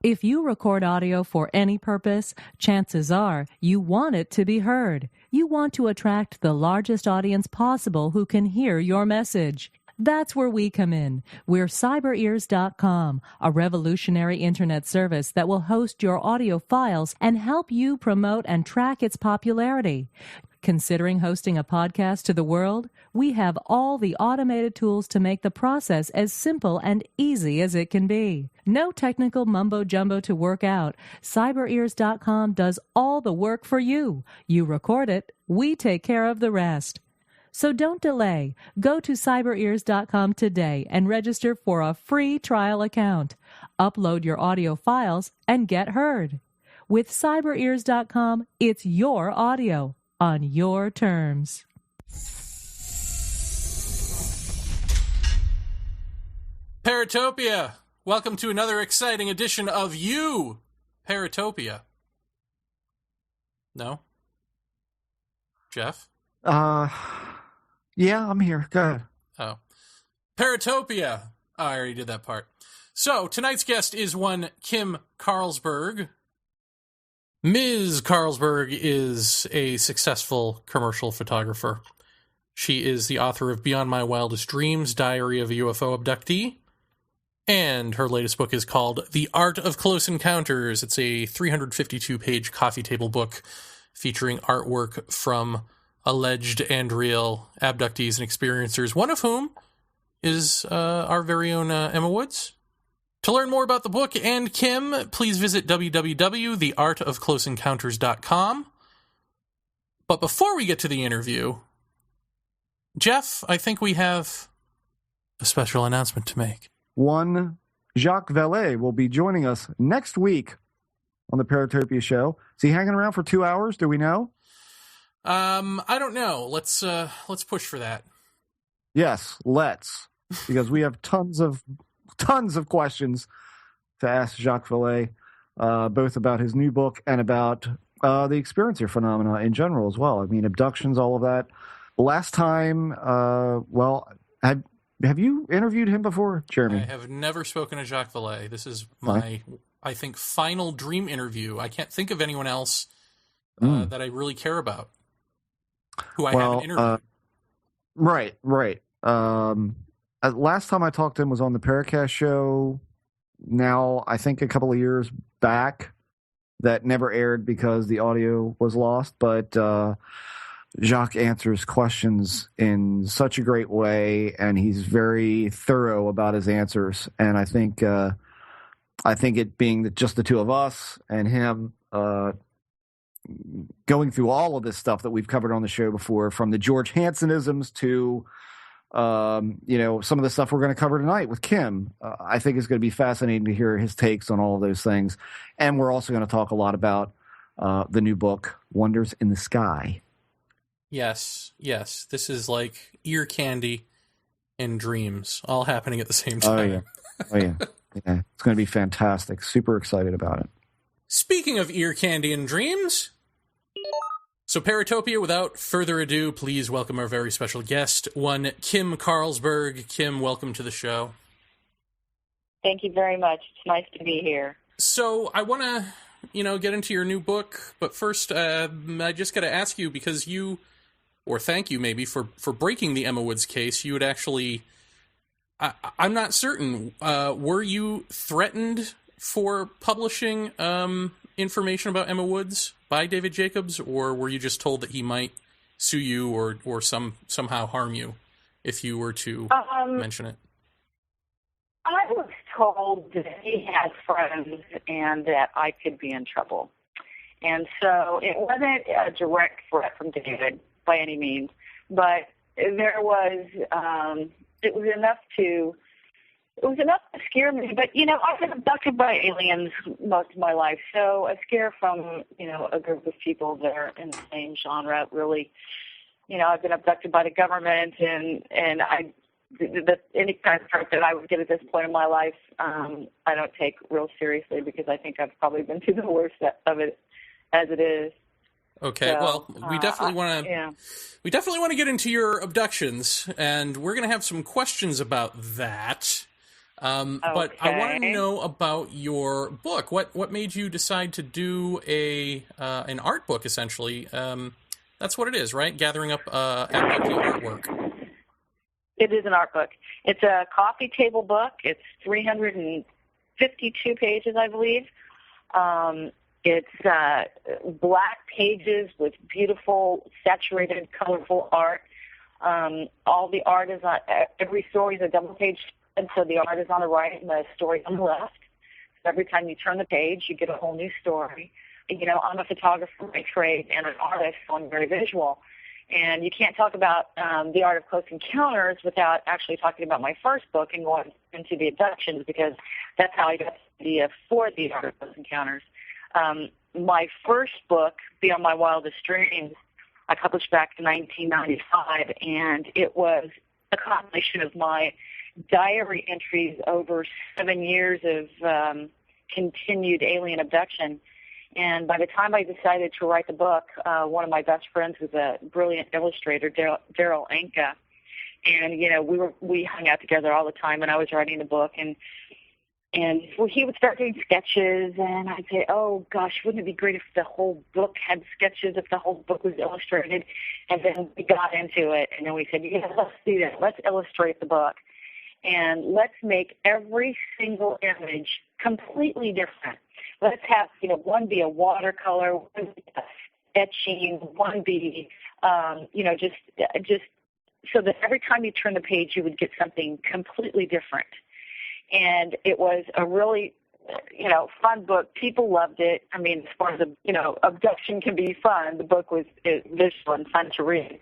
If you record audio for any purpose, chances are you want it to be heard. You want to attract the largest audience possible who can hear your message. That's where we come in. We're cyberears.com, a revolutionary internet service that will host your audio files and help you promote and track its popularity. Considering hosting a podcast to the world? We have all the automated tools to make the process as simple and easy as it can be. No technical mumbo-jumbo to work out. Cyberears.com does all the work for you. You record it, we take care of the rest. So don't delay. Go to cyberears.com today and register for a free trial account. Upload your audio files and get heard. With cyberears.com, it's your audio on your terms. Paratopia, welcome to another exciting edition of You, Paratopia. No? Jeff? Yeah, I'm here. Go ahead. Oh. Paratopia. Oh, I already did that part. So, tonight's guest is one Kim Carlsberg. Ms. Carlsberg is a successful commercial photographer. She is the author of Beyond My Wildest Dreams, Diary of a UFO Abductee, and her latest book is called The Art of Close Encounters. It's a 352-page coffee table book featuring artwork from alleged and real abductees and experiencers, one of whom is our very own Emma Woods. To learn more about the book and Kim, please visit www.theartofcloseencounters.com. But before we get to the interview, Jeff, I think we have a special announcement to make. One Jacques Vallée will be joining us next week on the Paratopia show. Is he hanging around for 2 hours? Do we know? I don't know. Let's push for that. Yes, let's. Because we have tons of questions to ask Jacques Vallée, both about his new book and about the experiencer phenomena in general as well. I mean, abductions, all of that. Last time, have you interviewed him before, Jeremy? I have never spoken to Jacques Vallée. This is my, I think, final dream interview. I can't think of anyone else that I really care about who I haven't interviewed. Right. Last time I talked to him was on the Paracast show. Now, I think a couple of years back, that never aired because the audio was lost. But Jacques answers questions in such a great way, and he's very thorough about his answers. And I think it being just the two of us and him going through all of this stuff that we've covered on the show before, from the George Hansenisms to some of the stuff we're going to cover tonight with Kim, I think it's going to be fascinating to hear his takes on all of those things. And we're also going to talk a lot about the new book, Wonders in the Sky. Yes. This is like ear candy and dreams all happening at the same time. Oh, yeah. Yeah, it's going to be fantastic. Super excited about it. Speaking of ear candy and dreams, so Paratopia, without further ado, please welcome our very special guest, one Kim Carlsberg. Kim, welcome to the show. Thank you very much. It's nice to be here. So I want to, get into your new book, but first, I just got to ask you, because thank you maybe for breaking the Emma Woods case. You had actually, I'm not certain, were you threatened for publishing information about Emma Woods by David Jacobs, or were you just told that he might sue you or somehow harm you if you were to mention it? I was told that he had friends and that I could be in trouble. And so it wasn't a direct threat from David by any means, but there was, it was enough to scare me. But, I've been abducted by aliens most of my life, so a scare from, a group of people that are in the same genre really, I've been abducted by the government, and any kind of threat that I would get at this point in my life, I don't take real seriously, because I think I've probably been through the worst of it as it is. Okay, so, well, we definitely want to get into your abductions, and we're going to have some questions about that. But I want to know about your book. What made you decide to do an art book, essentially? That's what it is, right? Gathering up abductee artwork. It is an art book. It's a coffee table book. It's 352 pages, I believe. It's black pages with beautiful, saturated, colorful art. All the art is on, every story is a double-page spread, so the art is on the right and the story on the left. So every time you turn the page, you get a whole new story. You know, I'm a photographer by trade and an artist, so I'm very visual. And you can't talk about the art of close encounters without actually talking about my first book and going into the abductions, because that's how I got the idea for the art of close encounters. My first book, Beyond My Wildest Dreams, I published back in 1995, and it was a compilation of my diary entries over 7 years of continued alien abduction. And by the time I decided to write the book, one of my best friends was a brilliant illustrator, Daryl Anka, and you know we hung out together all the time. And I was writing the book, and he would start doing sketches, and I'd say, "Oh gosh, wouldn't it be great if the whole book had sketches? If the whole book was illustrated?" And then we got into it, and then we said, "Yeah, let's do that. Let's illustrate the book, and let's make every single image completely different. Let's have, you know, one be a watercolor, one be a etching, one be, you know, just so that every time you turn the page, you would get something completely different." And it was a really, you know, fun book. People loved it. I mean, as far as, you know, abduction can be fun, the book was visual and fun to read.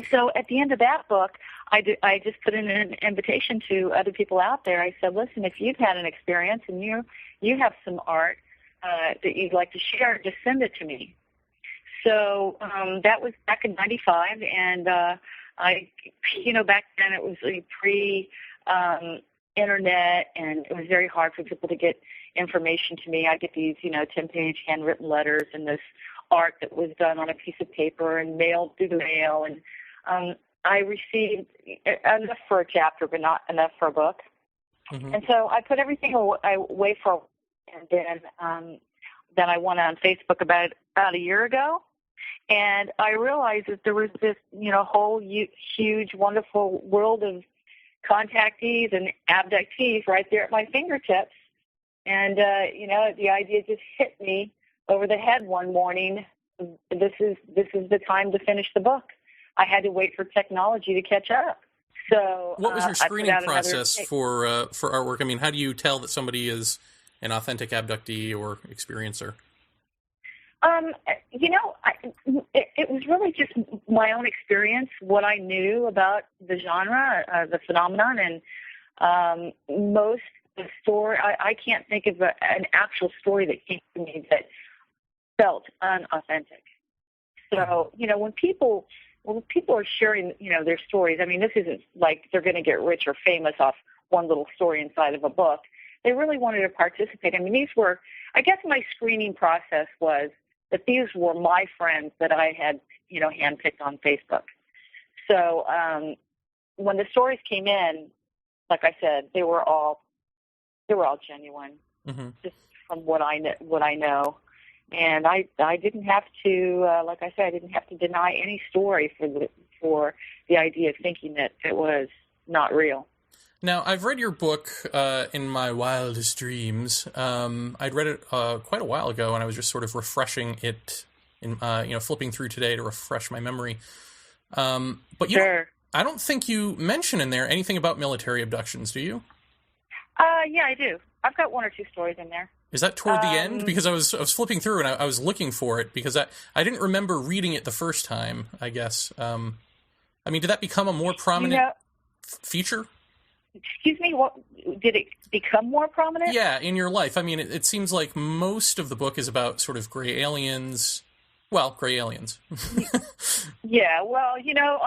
So at the end of that book, I just put in an invitation to other people out there. I said, listen, if you've had an experience and you have some art that you'd like to share, just send it to me. So that was back in 95, and you know, back then it was pre-internet, and it was very hard for people to get information to me. I get these, you know, 10-page handwritten letters and this art that was done on a piece of paper and mailed through the mail, and I received enough for a chapter, but not enough for a book. Mm-hmm. And so I put everything away for a while, and then I went on Facebook about a year ago, and I realized that there was this, you know, whole huge, wonderful world of contactees and abductees right there at my fingertips. And, you know, the idea just hit me over the head one morning. This is the time to finish the book. I had to wait for technology to catch up. So, what was your screening process for artwork? I mean, how do you tell that somebody is an authentic abductee or experiencer? You know, it was really just my own experience, what I knew about the genre, the phenomenon, and most of the story. I can't think of an actual story that came to me that felt unauthentic. So, you know, when people are sharing, you know, their stories, I mean, this isn't like they're going to get rich or famous off one little story inside of a book. They really wanted to participate. I mean, these were, I guess my screening process was that these were my friends that I had, you know, handpicked on Facebook. So when the stories came in, like I said, they were all genuine, mm-hmm. just from what I know. And I didn't have to, like I said, I didn't have to deny any story for the idea of thinking that it was not real. Now, I've read your book in my wildest dreams. I'd read it quite a while ago, and I was just sort of refreshing it, you know, flipping through today to refresh my memory. But sure. I don't think you mention in there anything about military abductions, do you? Yeah, I do. I've got one or two stories in there. Is that toward the end? Because I was flipping through and I was looking for it because I didn't remember reading it the first time, I guess. I mean, did that become a more prominent feature? Excuse me, what did it become more prominent? Yeah, in your life. I mean, it seems like most of the book is about sort of gray aliens. Well, gray aliens. Yeah, well, you know,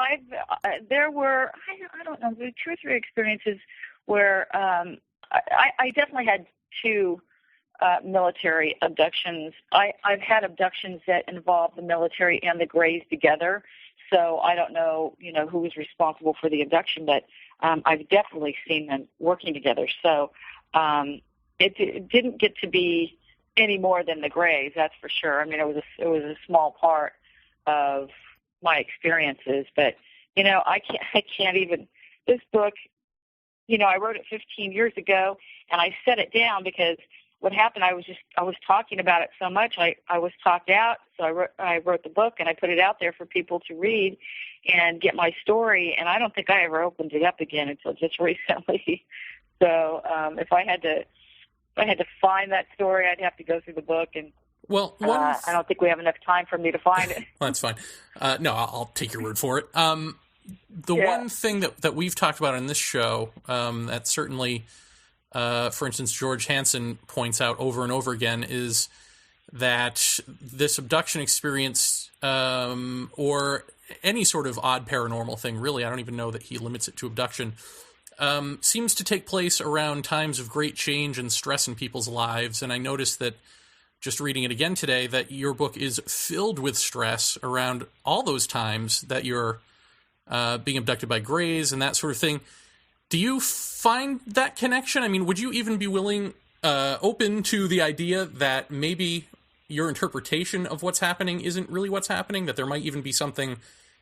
there were, I don't know, 2 or 3 experiences where I definitely had 2 military abductions. I've had abductions that involve the military and the Greys together, so I don't know, you know, who was responsible for the abduction, but I've definitely seen them working together. So it didn't get to be any more than the Greys, that's for sure. I mean, it was a small part of my experiences, but I can't even. This book, I wrote it 15 years ago, and I set it down because what happened, I was talking about it so much, I was talked out, so I wrote the book, and I put it out there for people to read and get my story, and I don't think I ever opened it up again until just recently. So if I had to find that story, I'd have to go through the book, and I don't think we have enough time for me to find it. Well, that's fine. No, I'll take your word for it. One thing that we've talked about in this show, that certainly, for instance, George Hansen points out over and over again, is that this abduction experience, or any sort of odd paranormal thing, really, I don't even know that he limits it to abduction, seems to take place around times of great change and stress in people's lives. And I noticed that, just reading it again today, that your book is filled with stress around all those times that you're being abducted by Greys and that sort of thing. Do you find that connection? I mean, would you even be open to the idea that maybe your interpretation of what's happening isn't really what's happening, that there might even be something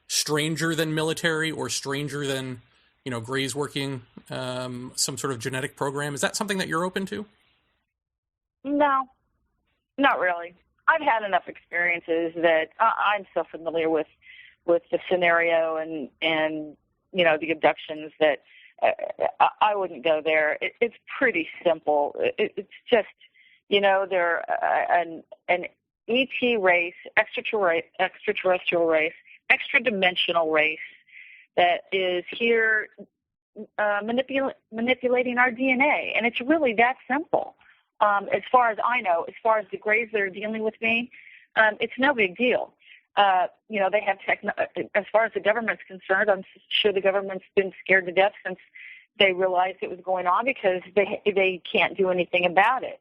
stranger than military or stranger than, Greys working some sort of genetic program? Is that something that you're open to? No, not really. I've had enough experiences that I'm so familiar with the scenario and the abductions that I wouldn't go there. It's pretty simple. It's just, they're an ET race, extraterrestrial race, extra-dimensional race that is here manipulating our DNA. And it's really that simple. As far as I know, as far as the Greys that are dealing with me, it's no big deal. They have as far as the government's concerned, I'm sure the government's been scared to death since they realized it was going on, because they can't do anything about it.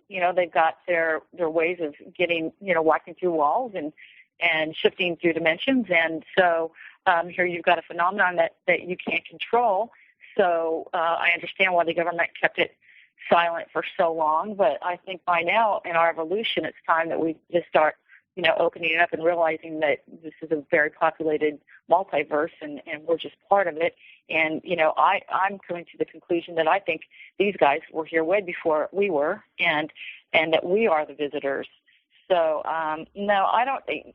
They've got their ways of getting, walking through walls and shifting through dimensions. And so here you've got a phenomenon that you can't control. So I understand why the government kept it silent for so long. But I think by now in our evolution, it's time that we just start opening it up and realizing that this is a very populated multiverse, and we're just part of it. And, I'm coming to the conclusion that I think these guys were here way before we were, and that we are the visitors. So, no, I don't think,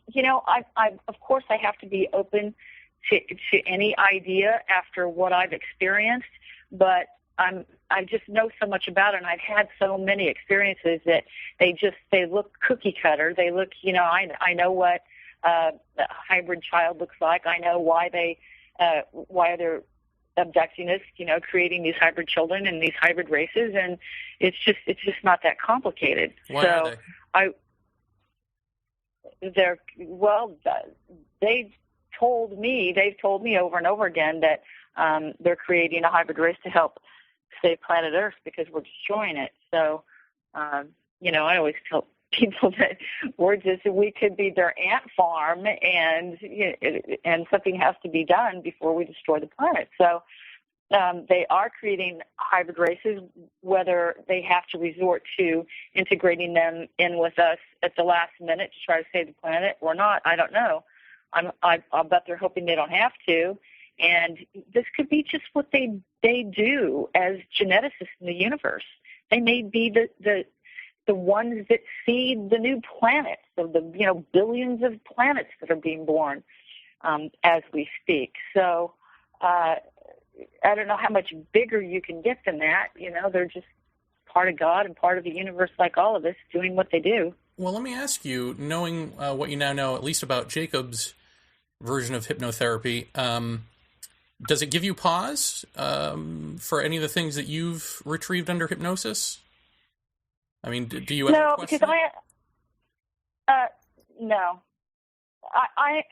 of course I have to be open to any idea after what I've experienced, but I just know so much about it, and I've had so many experiences that they look cookie cutter. They look, I know what a hybrid child looks like. I know why they're abducting us, creating these hybrid children and these hybrid races, and it's just not that complicated. Why are they? They've told me over and over again that they're creating a hybrid race to help save planet Earth because we're destroying it. So, I always tell people that we could be their ant farm, and something has to be done before we destroy the planet. So they are creating hybrid races, whether they have to resort to integrating them in with us at the last minute to try to save the planet or not. I don't know. I'll bet they're hoping they don't have to. And this could be just what they do as geneticists in the universe. They may be the ones that seed the new planets, of the billions of planets that are being born as we speak. So I don't know how much bigger you can get than that. They're just part of God and part of the universe, like all of us, doing what they do. Well, let me ask you, knowing what you now know, at least about Jacob's version of hypnotherapy, does it give you pause for any of the things that you've retrieved under hypnosis? I mean, do you ever question it? No. I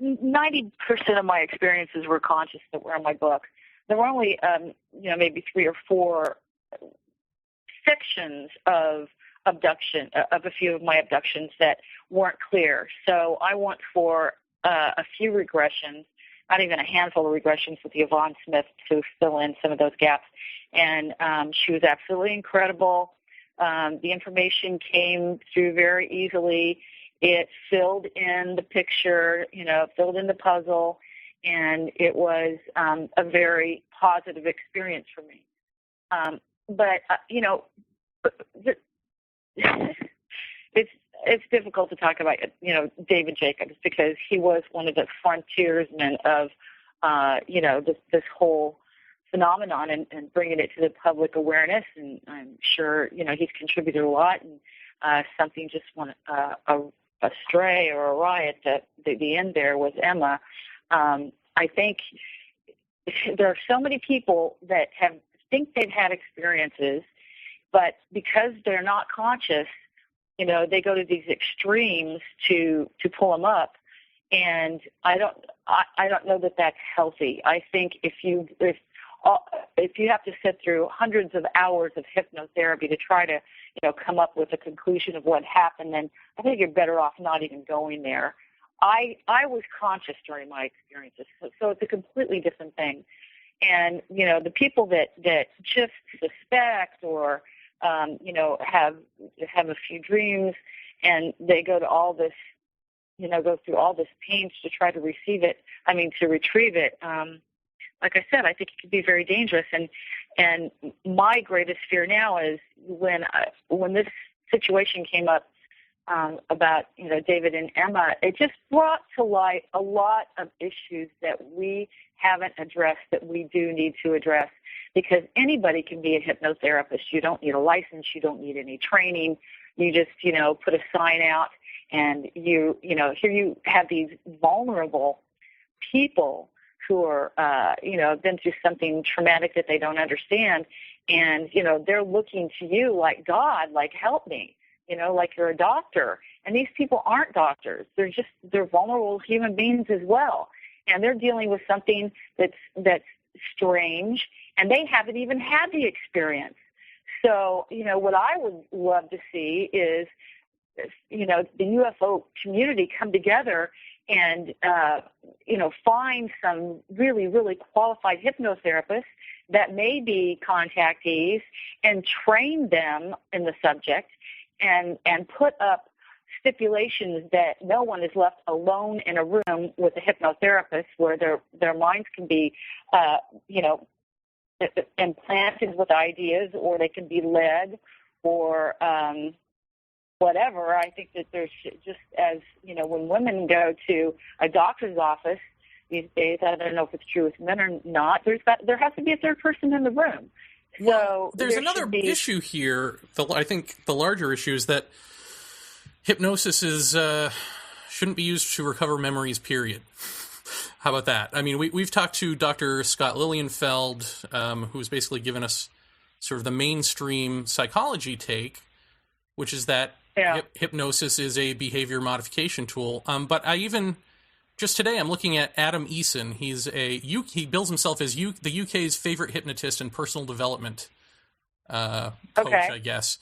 90% of my experiences were conscious that were in my book. There were only, maybe 3 or 4 sections of abduction, of a few of my abductions that weren't clear. So I went for a few regressions, not even a handful of regressions with Yvonne Smith to fill in some of those gaps. And she was absolutely incredible. The information came through very easily. It filled in the picture, filled in the puzzle, and it was a very positive experience for me. It's difficult to talk about, David Jacobs, because he was one of the frontiersmen of, this whole phenomenon and bringing it to the public awareness. And I'm sure, he's contributed a lot, and something just went astray or awry at the end there with Emma. I think there are so many people that think they've had experiences, but because they're not conscious, they go to these extremes to pull them up, and I don't know that that's healthy. I think if you have to sit through hundreds of hours of hypnotherapy to try to come up with a conclusion of what happened, then I think you're better off not even going there. I was conscious during my experiences, so it's a completely different thing. And the people that just suspect or have a few dreams, and they go to all this, go through all this pains to try to retrieve it. Like I said, I think it can be very dangerous. And my greatest fear now is when this situation came up about David and Emma, it just brought to light a lot of issues that we haven't addressed that we do need to address. Because anybody can be a hypnotherapist. You don't need a license. You don't need any training. You just, put a sign out, and here you have these vulnerable people who are, been through something traumatic that they don't understand, and they're looking to you like God, like help me, like you're a doctor. And these people aren't doctors. They're vulnerable human beings as well, and they're dealing with something that's strange, and they haven't even had the experience. So, what I would love to see is, the UFO community come together and, find some really, really qualified hypnotherapists that may be contactees and train them in the subject and put up stipulations that no one is left alone in a room with a hypnotherapist, where their minds can be, implanted with ideas, or they can be led, or whatever. I think that there's just, as when women go to a doctor's office these days, I don't know if it's true with men or not, there has to be a third person in the room. Well, there's another issue here. I think the larger issue is that hypnosis shouldn't be used to recover memories, period. How about that? I mean, we've talked to Dr. Scott Lilienfeld, who's basically given us sort of the mainstream psychology take, which is that hypnosis is a behavior modification tool. But just today, I'm looking at Adam Eason. He bills himself as the UK's favorite hypnotist and personal development coach, I guess.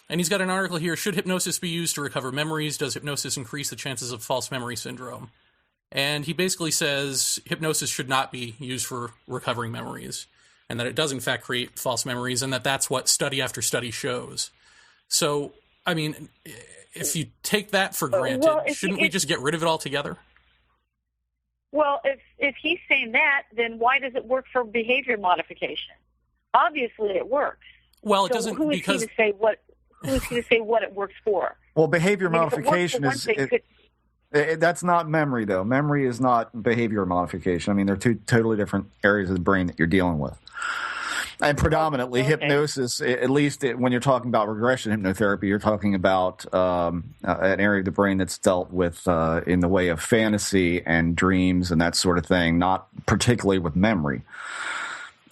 And he's got an article here: should hypnosis be used to recover memories? Does hypnosis increase the chances of false memory syndrome? And he basically says hypnosis should not be used for recovering memories, and that it does in fact create false memories, and that's what study after study shows. So, I mean, if you take that for granted, shouldn't we just get rid of it altogether? Well, if he's saying that, then why does it work for behavior modification? Obviously, it works. Well, it doesn't, because who is he to say what it works for? Well, behavior modification that's not memory, though. Memory is not behavior modification. I mean, they're two totally different areas of the brain that you're dealing with. And predominantly, hypnosis, at least when you're talking about regression hypnotherapy, you're talking about an area of the brain that's dealt with in the way of fantasy and dreams and that sort of thing, not particularly with memory.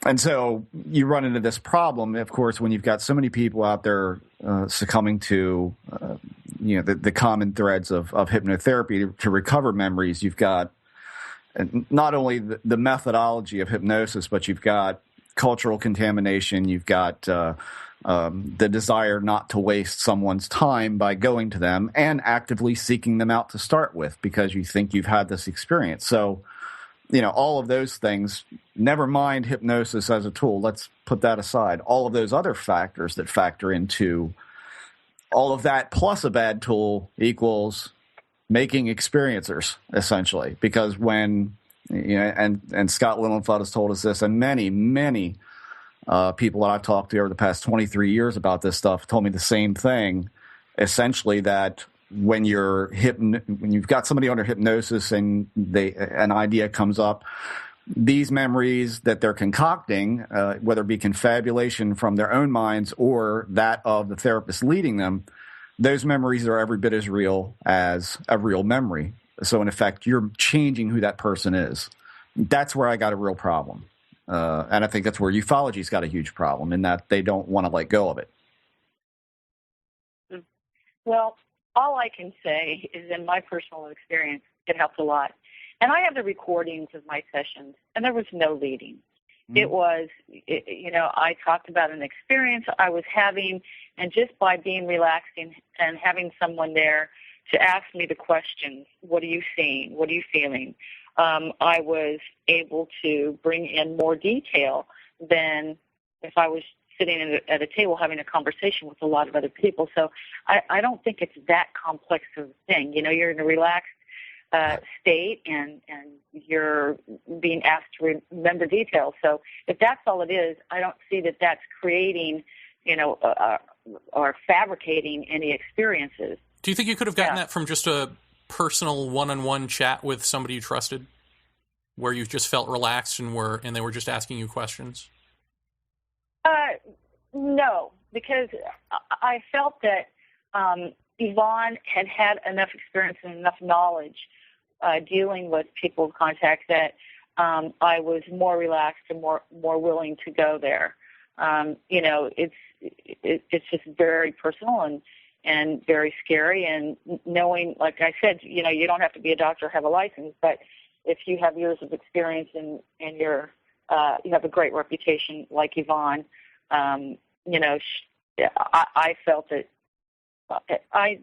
And so you run into this problem, of course, when you've got so many people out there succumbing to the common threads of hypnotherapy to recover memories. You've got not only the methodology of hypnosis, but you've got cultural contamination. You've got the desire not to waste someone's time by going to them and actively seeking them out to start with because you think you've had this experience. So all of those things, never mind hypnosis as a tool. Let's put that aside. All of those other factors that factor into all of that plus a bad tool equals making experiencers, essentially. Because when, and Scott Lilienfeld has told us this, and many, many people that I've talked to over the past 23 years about this stuff told me the same thing, essentially, that when you've got somebody under hypnosis and an idea comes up, these memories that they're concocting, whether it be confabulation from their own minds or that of the therapist leading them, those memories are every bit as real as a real memory. So in effect, you're changing who that person is. That's where I got a real problem. And I think that's where ufology's got a huge problem, in that they don't want to let go of it. Well, all I can say is, in my personal experience, it helped a lot. And I have the recordings of my sessions, and there was no leading. Mm-hmm. It was, I talked about an experience I was having, and just by being relaxed and having someone there to ask me the questions, what are you seeing? What are you feeling? I was able to bring in more detail than if I was sitting at a table having a conversation with a lot of other people. So I don't think it's that complex of a thing. You're in a relaxed state, and you're being asked to remember details. So if that's all it is, I don't see that that's creating, or fabricating any experiences. Do you think you could have gotten that from just a personal one-on-one chat with somebody you trusted, where you just felt relaxed and they were just asking you questions? No, because I felt that Yvonne had enough experience and enough knowledge dealing with people of contact that I was more relaxed and more willing to go there. It's just very personal and very scary, and knowing, like I said, you don't have to be a doctor or have a license, but if you have years of experience and you have a great reputation like Yvonne, I felt that I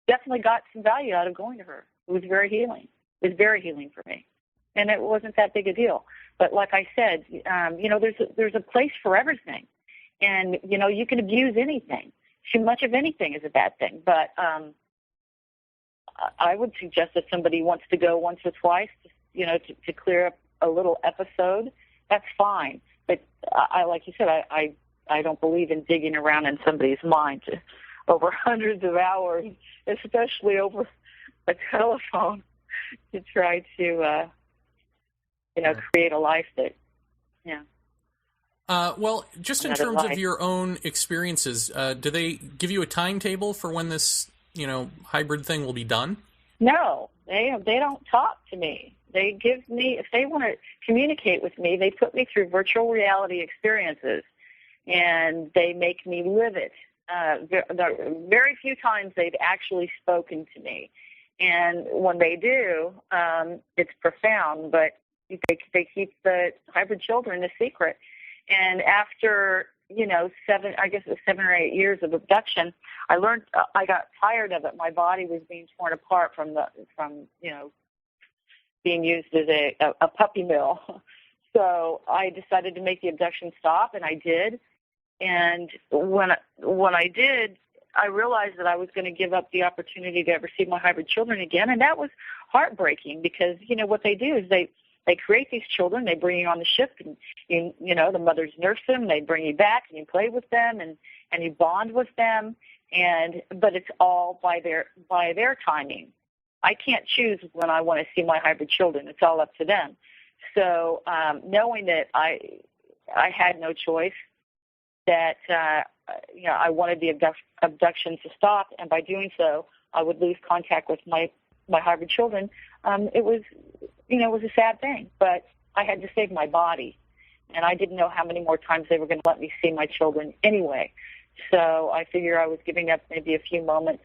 definitely got some value out of going to her. It was very healing. It was very healing for me, and it wasn't that big a deal. But like I said, there's a place for everything, and you can abuse anything. Too much of anything is a bad thing. But I would suggest that somebody wants to go once or twice, to clear up a little episode. That's fine. But like you said, I don't believe in digging around in somebody's mind over hundreds of hours, especially over a telephone, to try to, create a life that, well, just in terms of your own experiences, do they give you a timetable for when this, hybrid thing will be done? No, they don't talk to me. They give me, if they want to communicate with me, they put me through virtual reality experiences, and they make me live it. Very few times they've actually spoken to me. And when they do, it's profound, but they keep the hybrid children a secret. And after, 7 or 8 years of abduction, I learned, I got tired of it. My body was being torn apart from being used as a puppy mill. So I decided to make the abduction stop, and I did. And when I did, I realized that I was going to give up the opportunity to ever see my hybrid children again, and that was heartbreaking because, what they do is they create these children, they bring you on the ship, and the mothers nurse them, they bring you back, and you play with them, and you bond with them, but it's all by their timing. I can't choose when I want to see my hybrid children. It's all up to them. So knowing that I had no choice, that I wanted the abduction to stop, and by doing so, I would lose contact with my hybrid children. It was a sad thing, but I had to save my body, and I didn't know how many more times they were going to let me see my children anyway. So I figure I was giving up maybe a few moments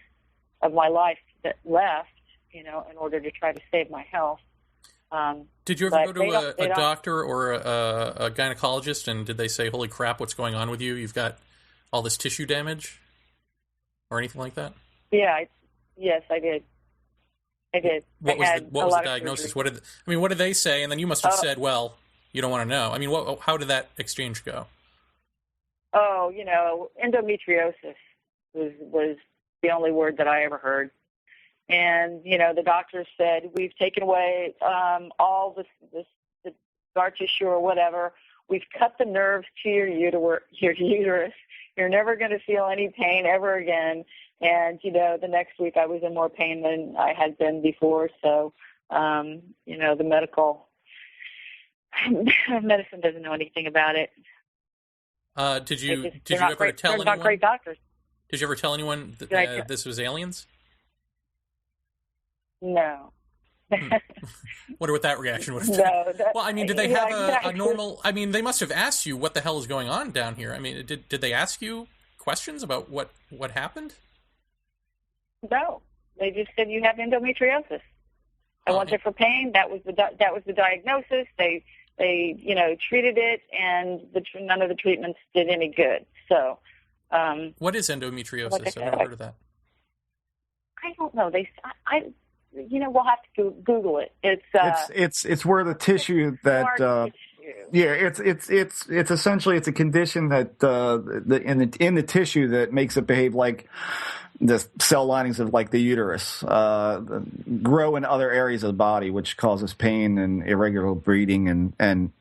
of my life that left, in order to try to save my health. Did you ever go to a doctor or a gynecologist, and did they say, holy crap, what's going on with you? You've got all this tissue damage or anything like that? Yeah, yes, I did. I did. What was the diagnosis? What did they say? And then you must have said, well, you don't want to know. I mean, how did that exchange go? Oh, endometriosis was the only word that I ever heard. And, the doctor said, we've taken away all the scar tissue or whatever. We've cut the nerves to your uterus. You're never going to feel any pain ever again. And, the next week I was in more pain than I had been before. So, the medicine doesn't know anything about it. Did you ever tell anyone? They're not great doctors. Did you ever tell anyone that this was aliens? No. Wonder what that reaction would have been. Well, I mean, did they have a normal... I mean, they must have asked you what the hell is going on down here. I mean, did they ask you questions about what happened? No. They just said you have endometriosis. I went there for pain. That was the diagnosis. They treated it, and none of the treatments did any good. So... what is endometriosis? I've never heard of that. I don't know. We'll have to Google it. It's where the tissue that it's essentially a condition that in the tissue that makes it behave like the cell linings of like the uterus grow in other areas of the body, which causes pain and irregular bleeding and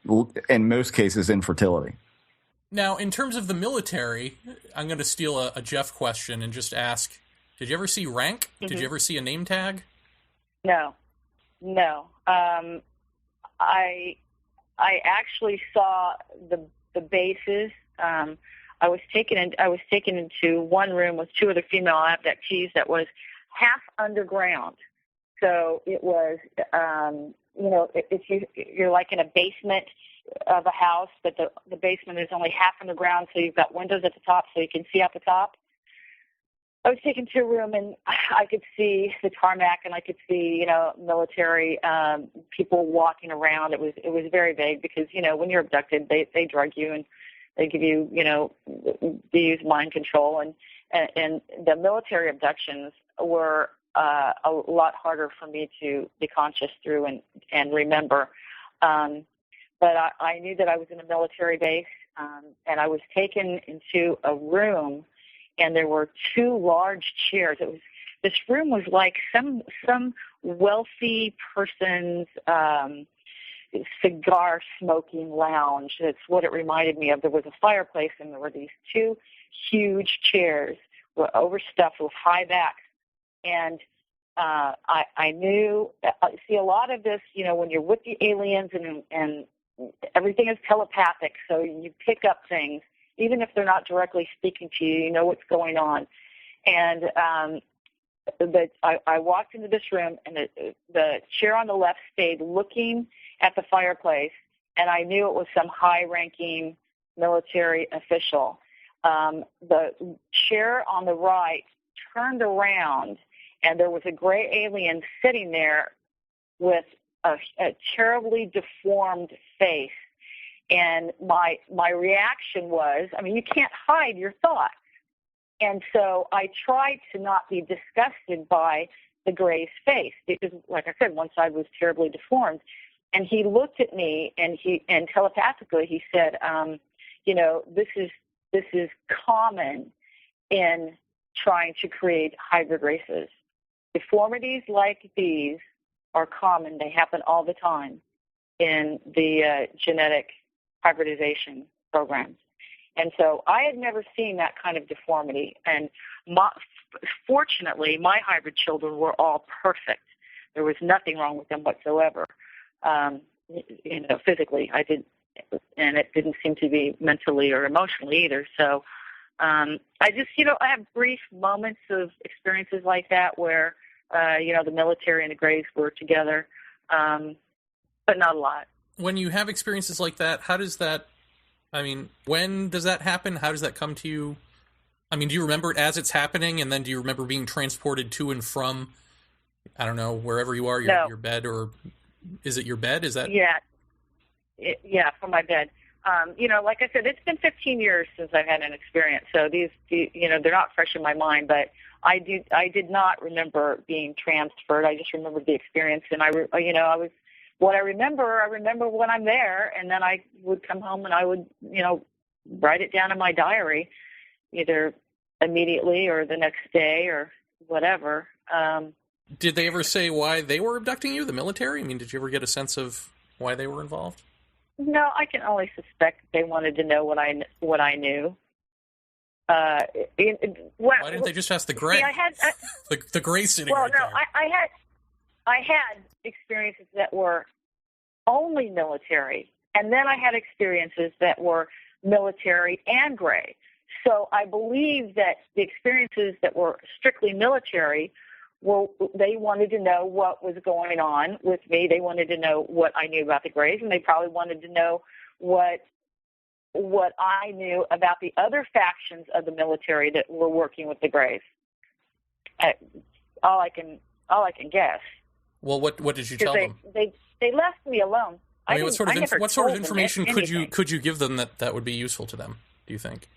in most cases infertility. Now, in terms of the military, I'm going to steal a Jeff question and just ask: did you ever see rank? Mm-hmm. Did you ever see a name tag? No. I actually saw the bases. I was taken into one room with two other female abductees that was half underground. So it was, if you're like in a basement of a house, but the basement is only half underground, so you've got windows at the top so you can see out the top. I was taken to a room, and I could see the tarmac, and I could see, military people walking around. It was very vague because, when you're abducted, they drug you and they give you, they use mind control, and the military abductions were a lot harder for me to be conscious through and remember. But I knew that I was in a military base, and I was taken into a room. And there were two large chairs. This room was like some wealthy person's cigar smoking lounge. That's what it reminded me of. There was a fireplace, and there were these two huge chairs overstuffed with high backs. And I knew. See, a lot of this, when you're with the aliens and everything is telepathic, so you pick up things. Even if they're not directly speaking to you, you know what's going on. And I walked into this room, and the chair on the left stayed looking at the fireplace, and I knew it was some high-ranking military official. The chair on the right turned around, and there was a gray alien sitting there with a terribly deformed face. And my reaction was, you can't hide your thoughts. And so I tried to not be disgusted by the gray's face because, like I said, one side was terribly deformed. And he looked at me, and telepathically he said, this is common in trying to create hybrid races. Deformities like these are common. They happen all the time in the genetic hybridization programs. And so I had never seen that kind of deformity. And fortunately, my hybrid children were all perfect. There was nothing wrong with them whatsoever. Physically, and it didn't seem to be mentally or emotionally either. So I just, I have brief moments of experiences like that where, the military and the Greys were together, but not a lot. When you have experiences like that, when does that happen? How does that come to you? Do you remember it as it's happening, and then do you remember being transported to and from, I don't know, wherever you are, your bed, or is it your bed? Is that? Yeah, from my bed. Like I said, it's been 15 years since I've had an experience, so these they're not fresh in my mind. But I did not remember being transferred. I just remembered the experience, and I remember when I'm there, and then I would come home and I would, write it down in my diary, either immediately or the next day or whatever. Did they ever say why they were abducting you, the military? I mean, did you ever get a sense of why they were involved? No, I can only suspect they wanted to know what I knew. Why didn't they just ask the Gray? The Gray sitting right there. I had experiences that were only military, and then I had experiences that were military and Gray. So I believe that the experiences that were strictly military, they wanted to know what was going on with me. They wanted to know what I knew about the Grays, and they probably wanted to know what I knew about the other factions of the military that were working with the Grays. All I can guess. Well, what did you tell them? They left me alone. I mean, what sort of information could you give them that would be useful to them, do you think?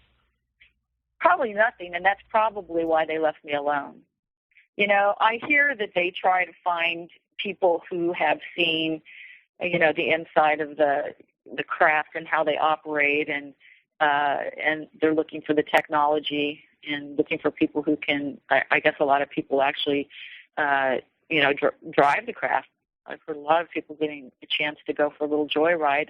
Probably nothing, and that's probably why they left me alone. I hear that they try to find people who have seen, the inside of the craft and how they operate, and they're looking for the technology and looking for people who can. I guess a lot of people actually, drive the craft. I've heard a lot of people getting a chance to go for a little joyride,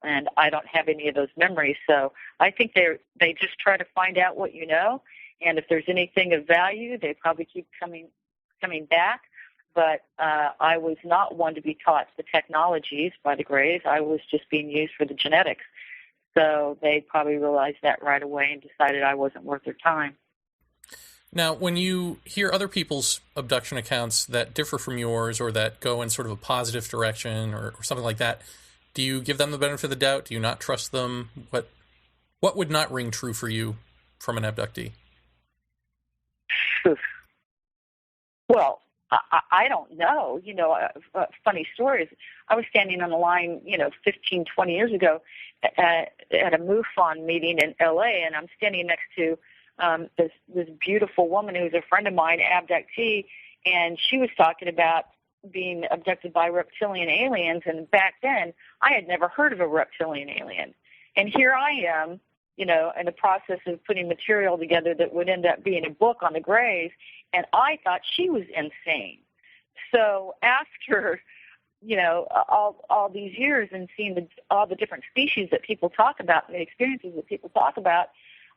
and I don't have any of those memories. So I think they just try to find out what you know, and if there's anything of value, they probably keep coming back. But I was not one to be taught the technologies by the Grays. I was just being used for the genetics. So they probably realized that right away and decided I wasn't worth their time. Now, when you hear other people's abduction accounts that differ from yours or that go in sort of a positive direction or something like that, do you give them the benefit of the doubt? Do you not trust them? What would not ring true for you from an abductee? Well, I don't know. Funny stories. I was standing on the line, 15, 20 years ago at a MUFON meeting in L.A., and I'm standing next to this beautiful woman who was a friend of mine, abductee, and she was talking about being abducted by reptilian aliens. And back then, I had never heard of a reptilian alien. And here I am, in the process of putting material together that would end up being a book on the Grays, and I thought she was insane. So after, all these years and seeing all the different species that people talk about and the experiences that people talk about,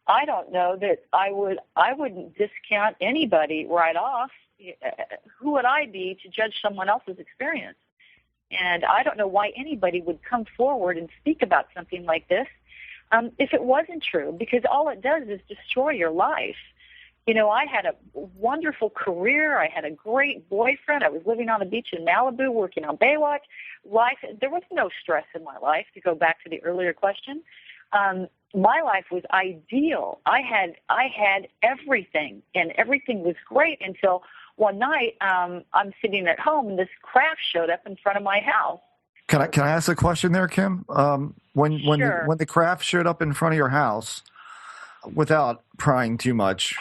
I don't know that I wouldn't discount anybody right off. Who would I be to judge someone else's experience? And I don't know why anybody would come forward and speak about something like this if it wasn't true, because all it does is destroy your life. I had a wonderful career. I had a great boyfriend. I was living on the beach in Malibu, working on Baywatch. There was no stress in my life, to go back to the earlier question. My life was ideal. I had everything, and everything was great until one night I'm sitting at home and this craft showed up in front of my house. Can I ask a question there, Kim? When the craft showed up in front of your house, without prying too much,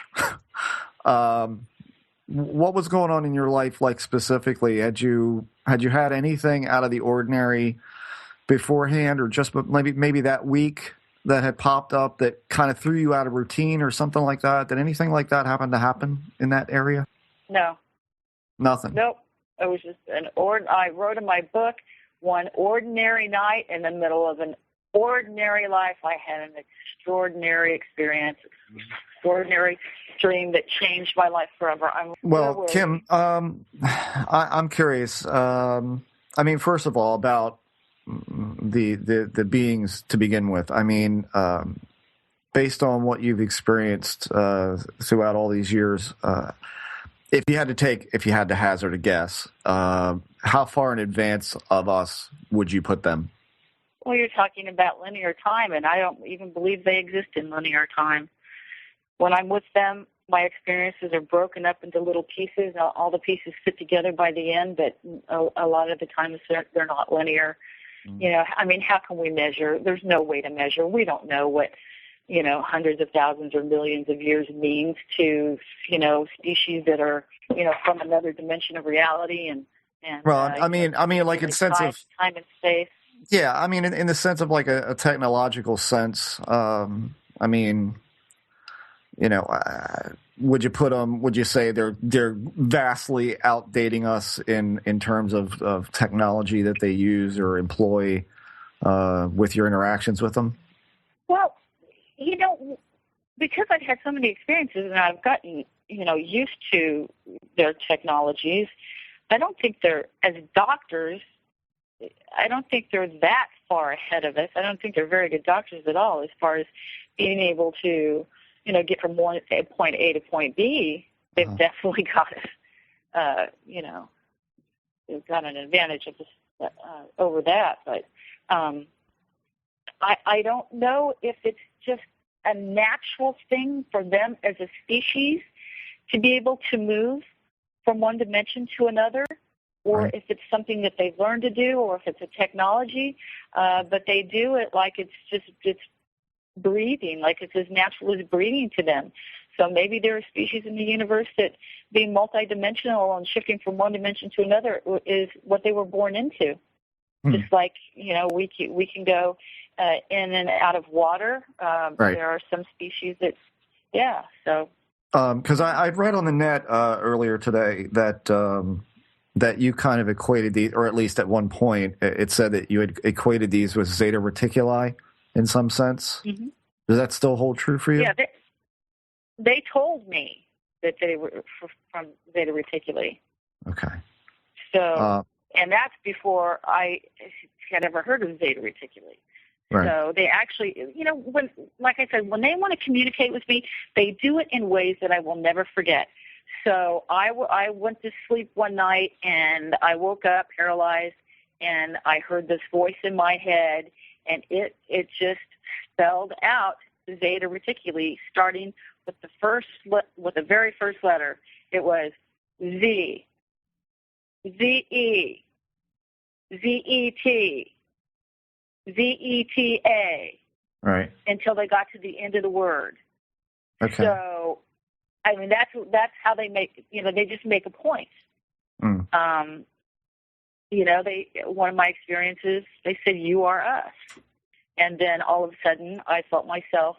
what was going on in your life, like specifically? Had you had anything out of the ordinary beforehand, or just maybe that week that had popped up that kind of threw you out of routine or something like that? Did anything like that happen in that area? No. Nothing? Nope. It was just I wrote in my book, one ordinary night in the middle of an ordinary life, I had an extraordinary experience, extraordinary dream that changed my life forever. Kim, I'm curious. First of all, about the beings to begin with. Based on what you've experienced throughout all these years, if you had to hazard a guess, how far in advance of us would you put them? Well, you're talking about linear time, and I don't even believe they exist in linear time. When I'm with them, my experiences are broken up into little pieces. All the pieces fit together by the end, but a lot of the times they're not linear. You know, I mean, how can we measure? There's no way to measure. We don't know what, you know, hundreds of thousands or millions of years means to, you know, species that are, you know, from another dimension of reality and well, I mean, like in sense of time and space. Yeah, I mean, in the sense of like a technological sense. I mean, you know, would you put them? Would you say they're vastly outdating us in terms of technology that they use or employ with your interactions with them? Well, you know, because I've had so many experiences and I've gotten, you know, used to their technologies, I don't think they're, as doctors, I don't think they're that far ahead of us. I don't think they're very good doctors at all as far as being able to, you know, get from point A to point B. They've definitely got us, you know, they've got an advantage of this, over that. But I don't know if it's just a natural thing for them as a species to be able to move from one dimension to another, or if it's something that they've learned to do, or if it's a technology, but they do it like it's breathing, like it's as natural as breathing to them. So maybe there are species in the universe that being multidimensional and shifting from one dimension to another is what they were born into. Just like, you know, we can go in and out of water. There are some species that, so. Because I'd read on the net earlier today that you kind of equated these, or at least at one point, it said that you had equated these with Zeta Reticuli in some sense. Mm-hmm. Does that still hold true for you? Yeah, they told me that they were from Zeta Reticuli. Okay. So, and that's before I had ever heard of Zeta Reticuli. Right. So they actually, you know, when, like I said, when they want to communicate with me, they do it in ways that I will never forget. So I went to sleep one night and I woke up paralyzed and I heard this voice in my head and it just spelled out Zeta Reticuli, starting with the very first letter. It was Z, Z-E, Z-E-T, Z-E-T-A. Right. Until they got to the end of the word. Okay. So, I mean, that's how they make, you know, they just make a point. You know, one of my experiences, they said, "You are us." And then all of a sudden I felt myself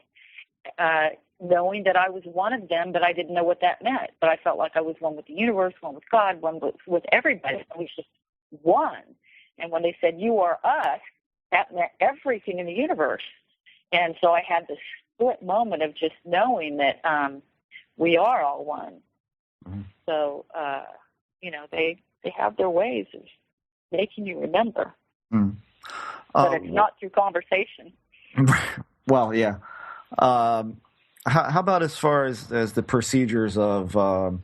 knowing that I was one of them, but I didn't know what that meant. But I felt like I was one with the universe, one with God, one with everybody. I was just one. And when they said, "You are us," that meant everything in the universe. And so I had this split moment of just knowing that we are all one. Mm-hmm. So, you know, they have their ways of making you remember. Mm. But it's not through conversation. Well, yeah. How about as far as the procedures of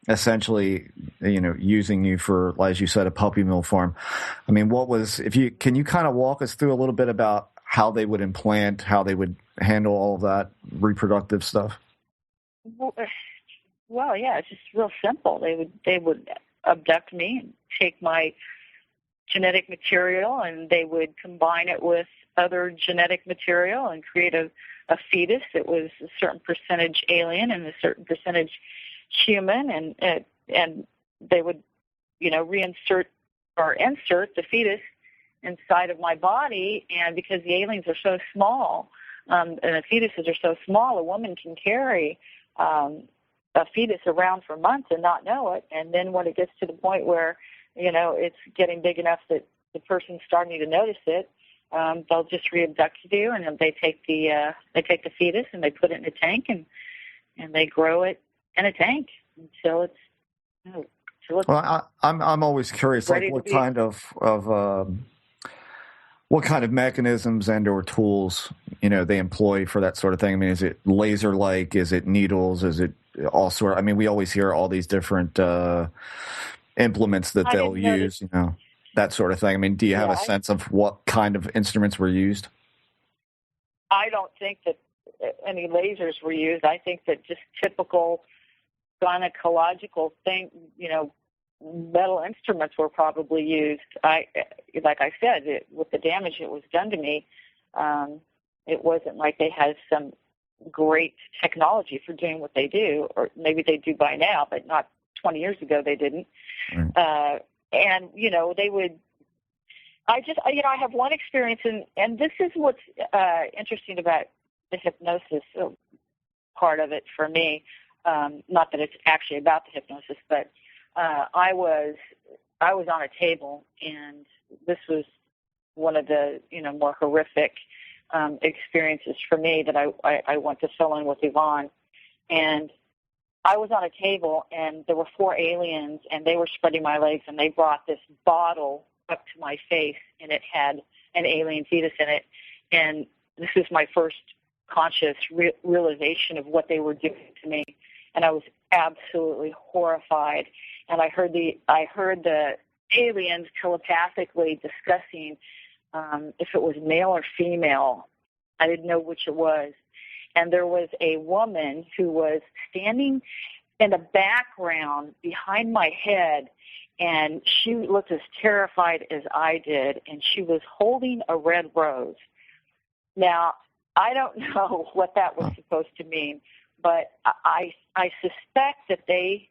essentially, you know, using you for, as you said, a puppy mill farm? I mean, can you kind of walk us through a little bit about how they would implant, how they would handle all of that reproductive stuff? Well, yeah, it's just real simple. They would abduct me and take my genetic material, and they would combine it with other genetic material and create a fetus that was a certain percentage alien and a certain percentage human, and they would, you know, reinsert or insert the fetus inside of my body. And because the aliens are so small, and the fetuses are so small, a woman can carry a fetus around for months and not know it. And then when it gets to the point where, you know, it's getting big enough that the person's starting to notice it, they'll just re-abduct you, and then they take the fetus and they put it in a tank, and they grow it in a tank until it's. Well, I'm always curious, like what kind of mechanisms and or tools, you know, they employ for that sort of thing. I mean, is it laser-like? Is it needles? Is it all sort? I mean, we always hear all these different implements that they'll use, you know, that sort of thing. I mean, do you have a sense of what kind of instruments were used? I don't think that any lasers were used. I think that just typical gynecological thing, you know, metal instruments were probably used. Like I said, with the damage that was done to me, it wasn't like they had some great technology for doing what they do, or maybe they do by now, but not 20 years ago they didn't. Right. And, they would, I have one experience, and this is what's interesting about the hypnosis part of it for me. Not that it's actually about the hypnosis, but I was on a table, and this was one of the more horrific experiences for me that I want to fill in with Yvonne. And I was on a table, and there were 4 aliens, and they were spreading my legs, and they brought this bottle up to my face, and it had an alien fetus in it. And this was my first conscious realization of what they were doing to me, and I was absolutely horrified. And I heard the aliens telepathically discussing if it was male or female. I didn't know which it was. And there was a woman who was standing in the background behind my head, and she looked as terrified as I did, and she was holding a red rose. Now, I don't know what that was supposed to mean, but I suspect that they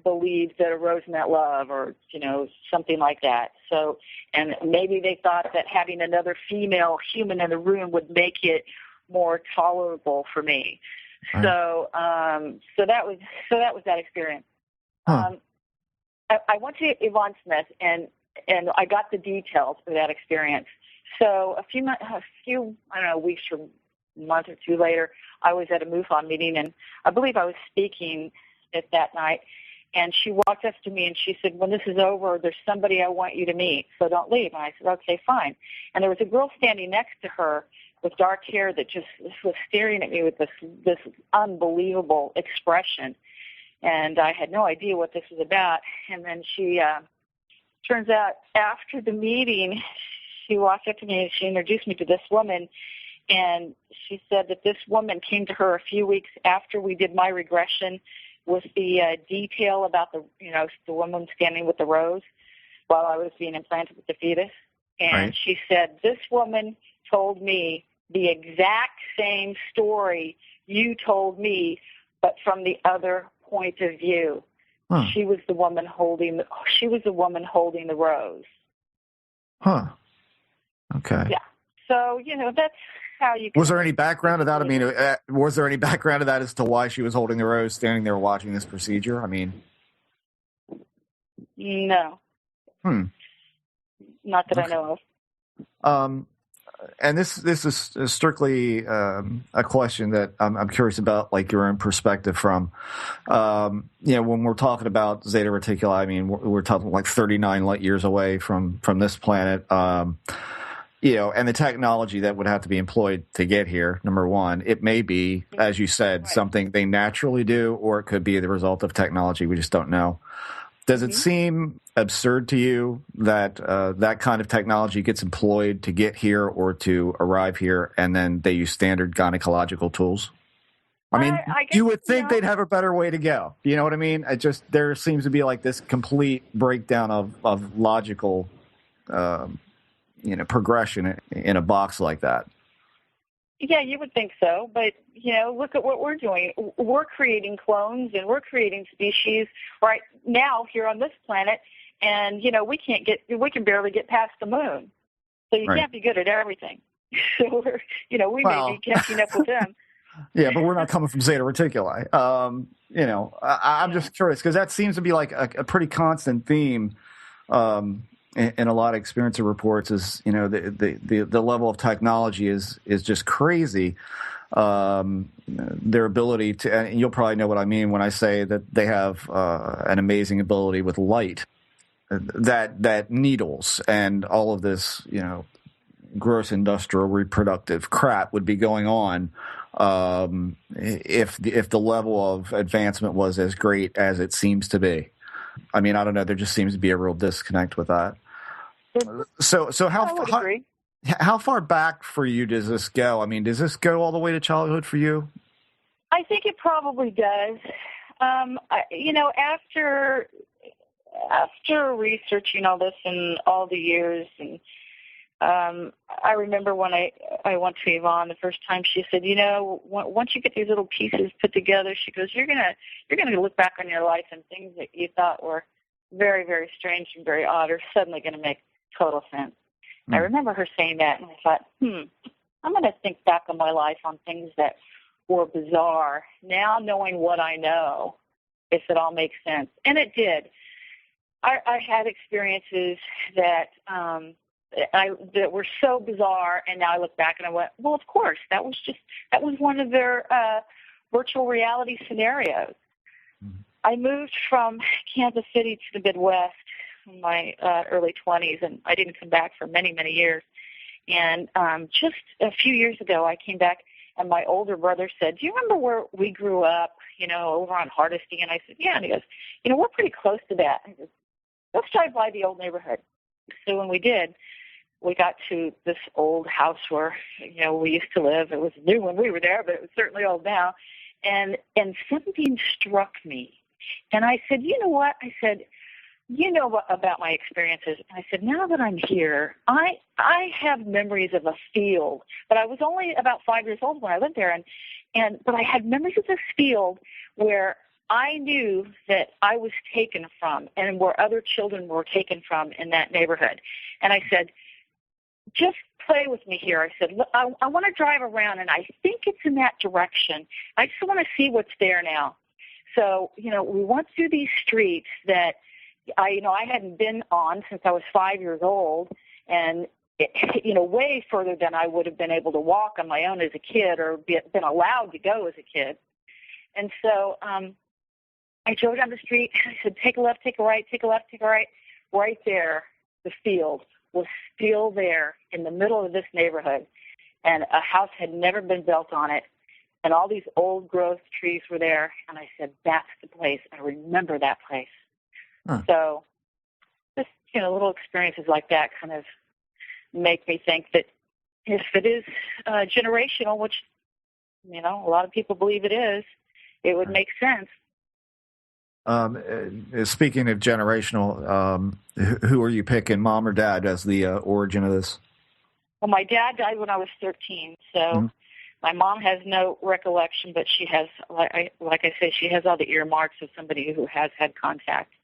believed that a rose meant love, or something like that. So, and maybe they thought that having another female human in the room would make it more tolerable for me. Right. So that was that experience. Huh. I went to Yvonne Smith, and I got the details of that experience. So a few weeks or month or two later, I was at a MUFON meeting, and I believe I was speaking at that night. And she walked up to me and she said, "When this is over, there's somebody I want you to meet, so don't leave." And I said, "Okay, fine." And there was a girl standing next to her with dark hair that just was staring at me with this unbelievable expression. And I had no idea what this was about. And then she, turns out after the meeting, she walked up to me and she introduced me to this woman. And she said that this woman came to her a few weeks after we did my regression with the detail about the woman standing with the rose while I was being implanted with the fetus. And right. She said, "This woman told me the exact same story you told me, but from the other point of view." Huh. She was the woman holding the rose. Huh. Okay. Yeah. So, that's how you can... Was there any background to that? I mean, was there any background to that as to why she was holding the rose, standing there watching this procedure? I mean... No. Not that I know of. And this is strictly a question that I'm curious about, like your own perspective from, when we're talking about Zeta Reticuli, I mean, we're talking like 39 light years away from this planet, and the technology that would have to be employed to get here. Number one, it may be, as you said, right. Something they naturally do, or it could be the result of technology. We just don't know. Does it seem absurd to you that that kind of technology gets employed to get here or to arrive here, and then they use standard gynecological tools? I mean, you would think they'd have a better way to go. You know what I mean? There seems to be like this complete breakdown of logical, progression in a box like that. Yeah, you would think so, but look at what we're doing. We're creating clones and we're creating species right now here on this planet, and we can barely get past the moon. So you can't be good at everything. So we may be catching up with them. Yeah, but we're not coming from Zeta Reticuli. I'm just curious because that seems to be like a pretty constant theme. In a lot of experiencer reports is, the level of technology is just crazy. Their ability to, and you'll probably know what I mean when I say that they have an amazing ability with light, that needles and all of this, gross industrial reproductive crap would be going on if the level of advancement was as great as it seems to be. I mean, I don't know. There just seems to be a real disconnect with that. So how far back for you does this go? I mean, does this go all the way to childhood for you? after researching all this and all the years, and I remember when I went to Yvonne the first time, she said, once you get these little pieces put together, she goes, you're gonna look back on your life and things that you thought were very, very strange and very odd are suddenly going to make total sense. Mm. I remember her saying that, and I thought, I'm going to think back on my life on things that were bizarre. Now, knowing what I know, if it all makes sense, and it did. I had experiences that that were so bizarre, and now I look back and I went, well, of course, that was one of their virtual reality scenarios. Mm-hmm. I moved from Kansas City to the Midwest in my early 20s, and I didn't come back for many, many years. And just a few years ago, I came back, and my older brother said, do you remember where we grew up, over on Hardesty? And I said, yeah. And he goes, we're pretty close to that. I said, let's drive by the old neighborhood. So when we did, we got to this old house where, we used to live. It was new when we were there, but it was certainly old now. And something struck me. And I said, you know what? I said, about my experiences. And I said, now that I'm here, I have memories of a field, but I was only about 5 years old when I lived there. But I had memories of this field where I knew that I was taken from and where other children were taken from in that neighborhood. And I said, just play with me here. I said, I want to drive around, and I think it's in that direction. I just want to see what's there now. So, we went through these streets that I hadn't been on since I was 5 years old, and, way further than I would have been able to walk on my own as a kid or been allowed to go as a kid. And so I drove down the street, and I said, take a left, take a right, take a left, take a right. Right there, the field was still there in the middle of this neighborhood, and a house had never been built on it. And all these old growth trees were there. And I said, that's the place. I remember that place. Huh. So just, little experiences like that kind of make me think that if it is generational, which, a lot of people believe it is, it would make sense. Speaking of generational, who are you picking, mom or dad, as the origin of this? Well, my dad died when I was 13, so... Mm-hmm. My mom has no recollection, but she has, like I say, she has all the earmarks of somebody who has had contact.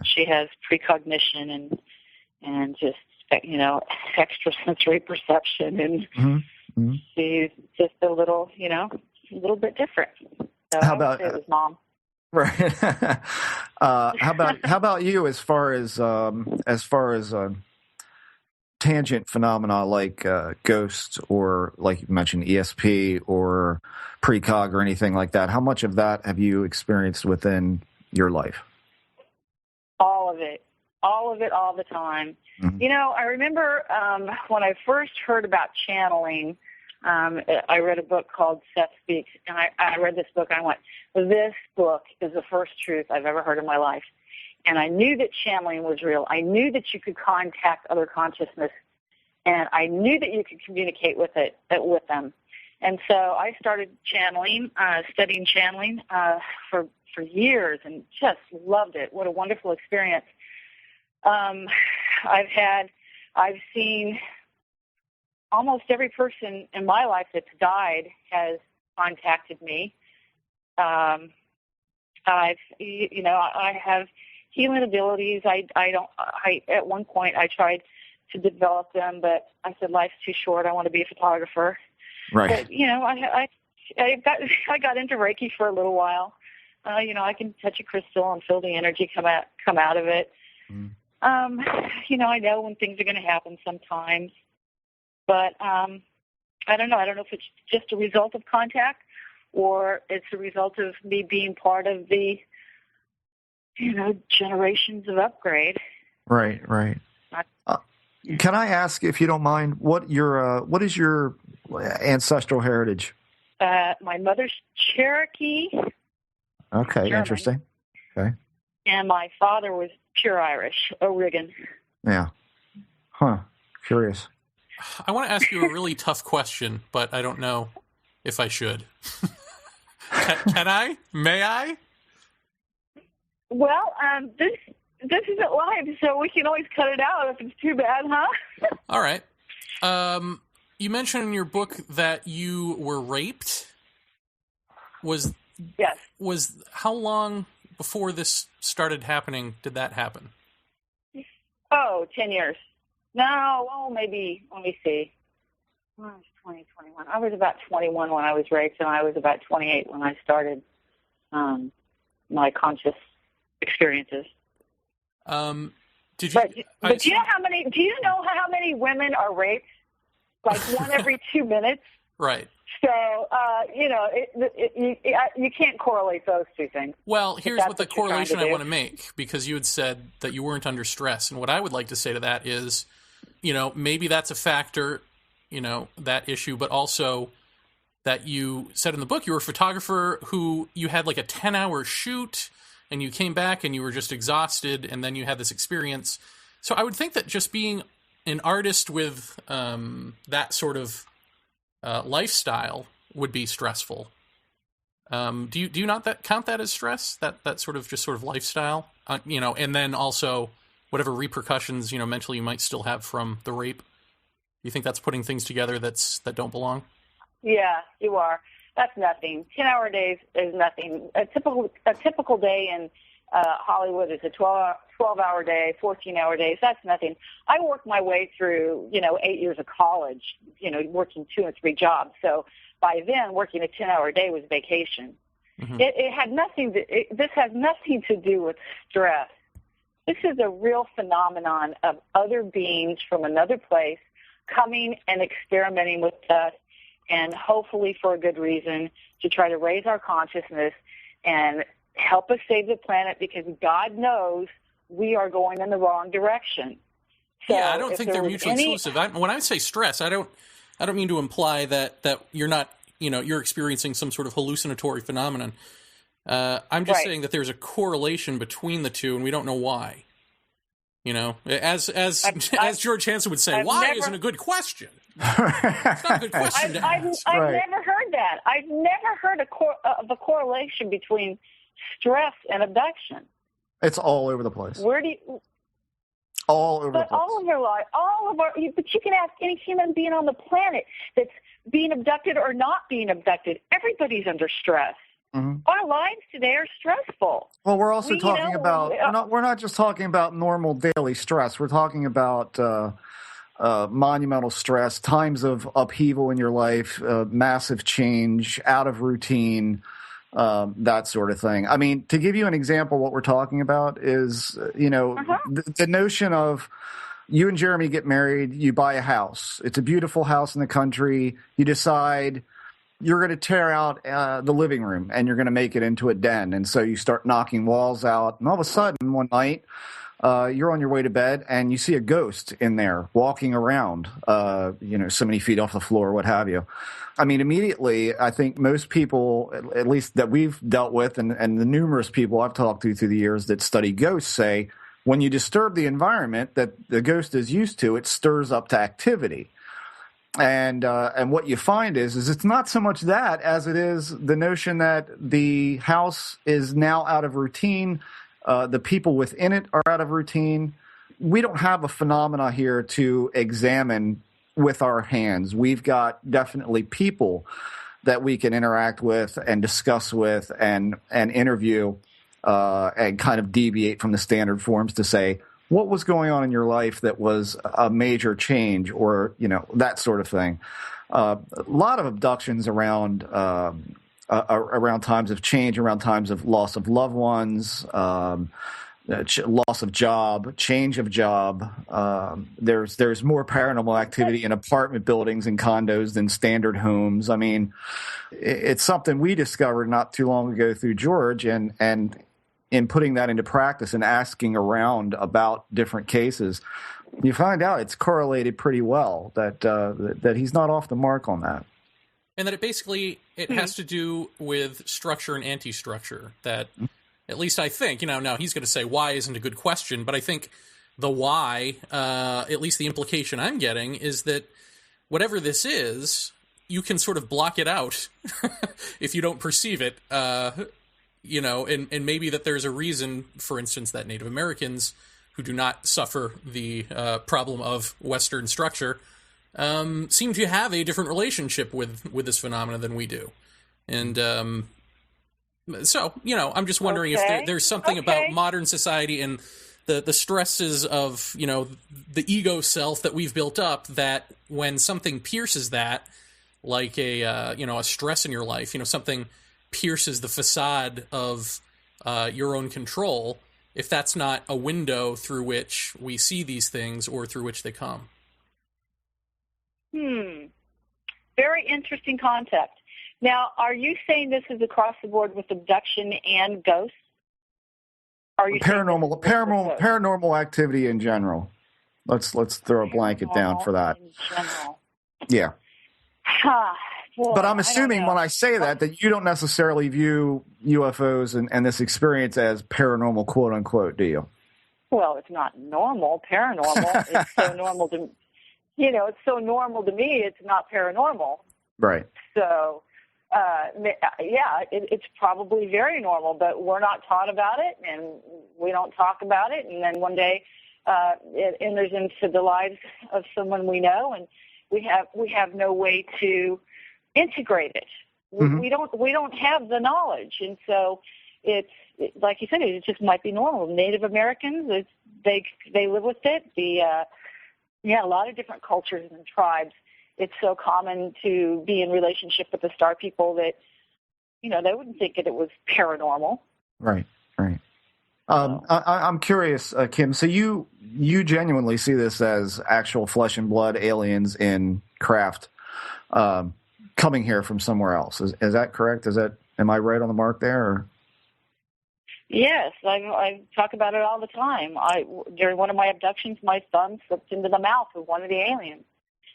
She has precognition and just, extrasensory perception, and she's just a little bit different. So how about it was mom? Right. How about you as far as tangent phenomena like ghosts or, like you mentioned, ESP or precog or anything like that? How much of that have you experienced within your life? All of it, all the time. Mm-hmm. I remember when I first heard about channeling, I read a book called Seth Speaks, and I read this book, and I went, this book is the first truth I've ever heard in my life. And I knew that channeling was real. I knew that you could contact other consciousness, and I knew that you could communicate with them. And so I started channeling, studying channeling for years, and just loved it. What a wonderful experience. I've seen almost every person in my life that's died has contacted me. I have healing abilities. At one point I tried to develop them, but I said life's too short. I want to be a photographer. Right. But I got into Reiki for a little while. I can touch a crystal and feel the energy come out of it. Mm. I know when things are going to happen sometimes, but I don't know. I don't know if it's just a result of contact or it's a result of me being part of the generations of upgrade. Right. Can I ask, if you don't mind, what is your ancestral heritage? My mother's Cherokee. Okay, German, interesting. Okay. And my father was pure Irish, O'Rigan. Yeah. Huh. Curious. I want to ask you a really tough question, but I don't know if I should. Can I? May I? Well, this isn't live, so we can always cut it out if it's too bad, huh? All right. You mentioned in your book that you were raped. Yes. Was how long before this started happening did that happen? Oh, 10 years. No, maybe, let me see. I was 21. I was about 21 when I was raped, and I was about 28 when I started my conscious experiences. Did you? But do you know how many? Do you know how many women are raped? Like one every 2 minutes. Right. So you can't correlate those two things. Well, here's what the correlation I want to make, because you had said that you weren't under stress, and what I would like to say to that is, maybe that's a factor, that issue, but also that you said in the book you were a photographer who you had like a 10-hour shoot, and you came back and you were just exhausted, and then you had this experience. So I would think that just being an artist with that sort of lifestyle would be stressful. Do you not count that as stress? That sort of lifestyle, and then also whatever repercussions mentally you might still have from the rape. Do you think that's putting things together that don't belong? Yeah, you are. That's nothing. 10-hour days is nothing. A typical day in Hollywood is a 12-hour day, 14-hour days. That's nothing. I worked my way through, 8 years of college, working 2 and 3 jobs. So by then, working a 10-hour day was vacation. Mm-hmm. It had nothing. This has nothing to do with stress. This is a real phenomenon of other beings from another place coming and experimenting with us, and hopefully for a good reason, to try to raise our consciousness and help us save the planet, because God knows we are going in the wrong direction. So yeah, I don't think they're mutually exclusive. When I say stress, I don't mean to imply that you're not, you're experiencing some sort of hallucinatory phenomenon. I'm just saying that there's a correlation between the two, and we don't know why. As George Hansen would say, why isn't a good question. It's not a good question to ask. I've never heard that. I've never heard of a correlation between stress and abduction. It's all over the place. Where do you? All over the place. All of your life, but you can ask any human being on the planet that's being abducted or not being abducted. Everybody's under stress. Mm-hmm. Our lives today are stressful. Well, we're also talking about, we're not just talking about normal daily stress. We're talking about monumental stress, times of upheaval in your life, massive change, out of routine, that sort of thing. I mean, to give you an example, what we're talking about is, the notion of you and Jeremy get married, you buy a house. It's a beautiful house in the country. You decide you're going to tear out the living room and you're going to make it into a den. And so you start knocking walls out. And all of a sudden, one night, you're on your way to bed and you see a ghost in there walking around, so many feet off the floor, what have you. I mean, immediately, I think most people, at least that we've dealt with, and the numerous people I've talked to through the years that study ghosts say, when you disturb the environment that the ghost is used to, it stirs up to activity. And what you find is it's not so much that as it is the notion that the house is now out of routine. The people within it are out of routine. We don't have a phenomena here to examine with our hands. We've got definitely people that we can interact with and discuss with and interview and kind of deviate from the standard forms to say, what was going on in your life that was a major change, or, that sort of thing. A lot of abductions around times of change, around times of loss of loved ones, loss of job, change of job. There's more paranormal activity in apartment buildings and condos than standard homes. I mean, it's something we discovered not too long ago through George, and in putting that into practice and asking around about different cases, you find out it's correlated pretty well that he's not off the mark on that. And that it has to do with structure and anti-structure. That, at least I think, now he's going to say why isn't a good question, but I think the why, at least the implication I'm getting, is that whatever this is, you can sort of block it out if you don't perceive it. and maybe that there's a reason, for instance, that Native Americans who do not suffer the problem of Western structure seem to have a different relationship with this phenomena than we do. And so, I'm just wondering if there's something about modern society and the stresses of, the ego self that we've built up, that when something pierces that, like a stress in your life, something pierces the facade of your own control, if that's not a window through which we see these things or through which they come. Very interesting concept. Now, are you saying this is across the board with abduction and ghosts? Are you paranormal activity in general? Let's throw a blanket down for that. In general. Yeah. Boy, but I'm assuming when I say that you don't necessarily view UFOs and this experience as paranormal, quote unquote, do you? Well, it's not normal. Paranormal. It's so normal to, it's so normal to me. It's not paranormal. Right. So, it's probably very normal, but we're not taught about it, and we don't talk about it. And then one day, it enters into the lives of someone we know, and we have no way to integrate it. Mm-hmm. We don't have the knowledge, and so it's like you said, it just might be normal. Native Americans, they live with it. A lot of different cultures and tribes. It's so common to be in relationship with the star people that, they wouldn't think that it was paranormal. Right. I'm curious, Kim, so you genuinely see this as actual flesh and blood aliens in craft coming here from somewhere else. Is that correct? Am I right on the mark there? Or? Yes, I talk about it all the time. During one of my abductions, my thumb slipped into the mouth of one of the aliens.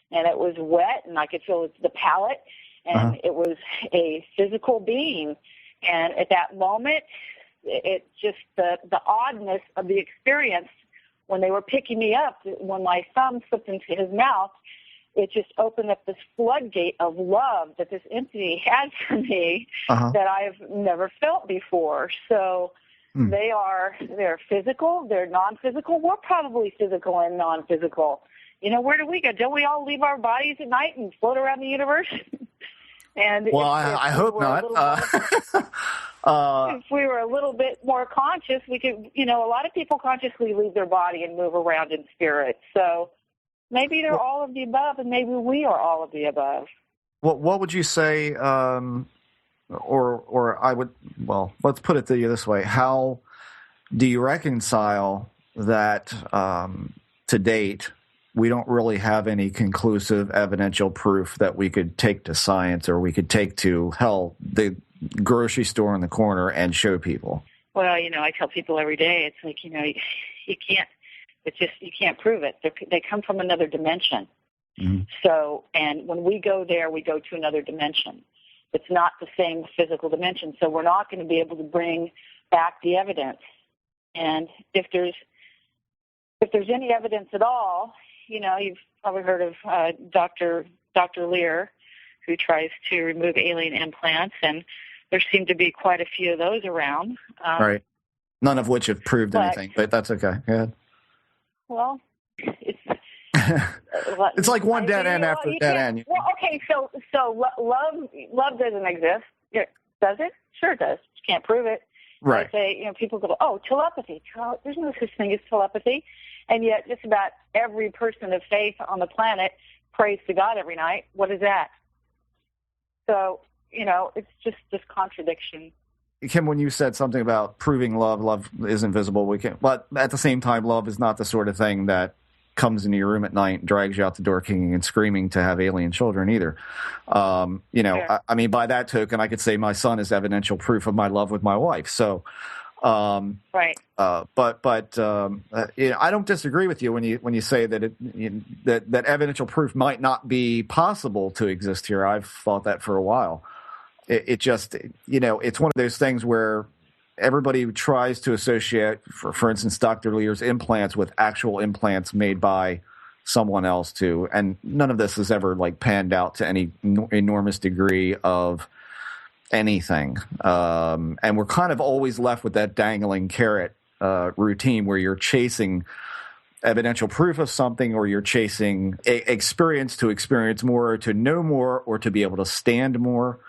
And it was wet, and I could feel the palate, and It was a physical being. And at that moment, it just the oddness of the experience when they were picking me up, when my thumb slipped into his mouth, it just opened up this floodgate of love that this entity had for me that I've never felt before. So they're physical, they're non-physical. We're probably physical and non-physical. Where do we go? Don't we all leave our bodies at night and float around the universe? And I hope not. If we were a little bit more conscious, we could, a lot of people consciously leave their body and move around in spirit. So maybe they're all of the above, and maybe we are all of the above. What would you say, let's put it to you this way. How do you reconcile that to date, we don't really have any conclusive evidential proof that we could take to science or we could take to, the grocery store in the corner and show people? Well, I tell people every day, it's like, you can't prove it. They come from another dimension. Mm-hmm. So, and when we go there, we go to another dimension. It's not the same physical dimension, so we're not going to be able to bring back the evidence. And if there's any evidence at all, you've probably heard of Dr. Lear, who tries to remove alien implants, and there seem to be quite a few of those around. Right. None of which have proved anything, but that's okay. Go ahead. Well, it's it's like one dead end after dead end. Well, okay, so love doesn't exist. Does it? Sure it does. You can't prove it. Right. They say, people go, telepathy. There's no such thing as telepathy. And yet just about every person of faith on the planet prays to God every night. What is that? So, it's just this contradiction. Kim, when you said something about proving love isn't visible, but at the same time, love is not the sort of thing that comes into your room at night and drags you out the door kicking and screaming to have alien children either. Sure. I mean, by that token, I could say my son is evidential proof of my love with my wife. So, right. But I don't disagree with you when you say that that evidential proof might not be possible to exist here. I've thought that for a while. It just, it's one of those things where everybody tries to associate, for instance, Dr. Lear's implants with actual implants made by someone else too, and none of this has ever panned out to any enormous degree of anything. And we're kind of always left with that dangling carrot routine where you're chasing evidential proof of something, or you're chasing experience to experience more, or to know more, or to be able to stand more.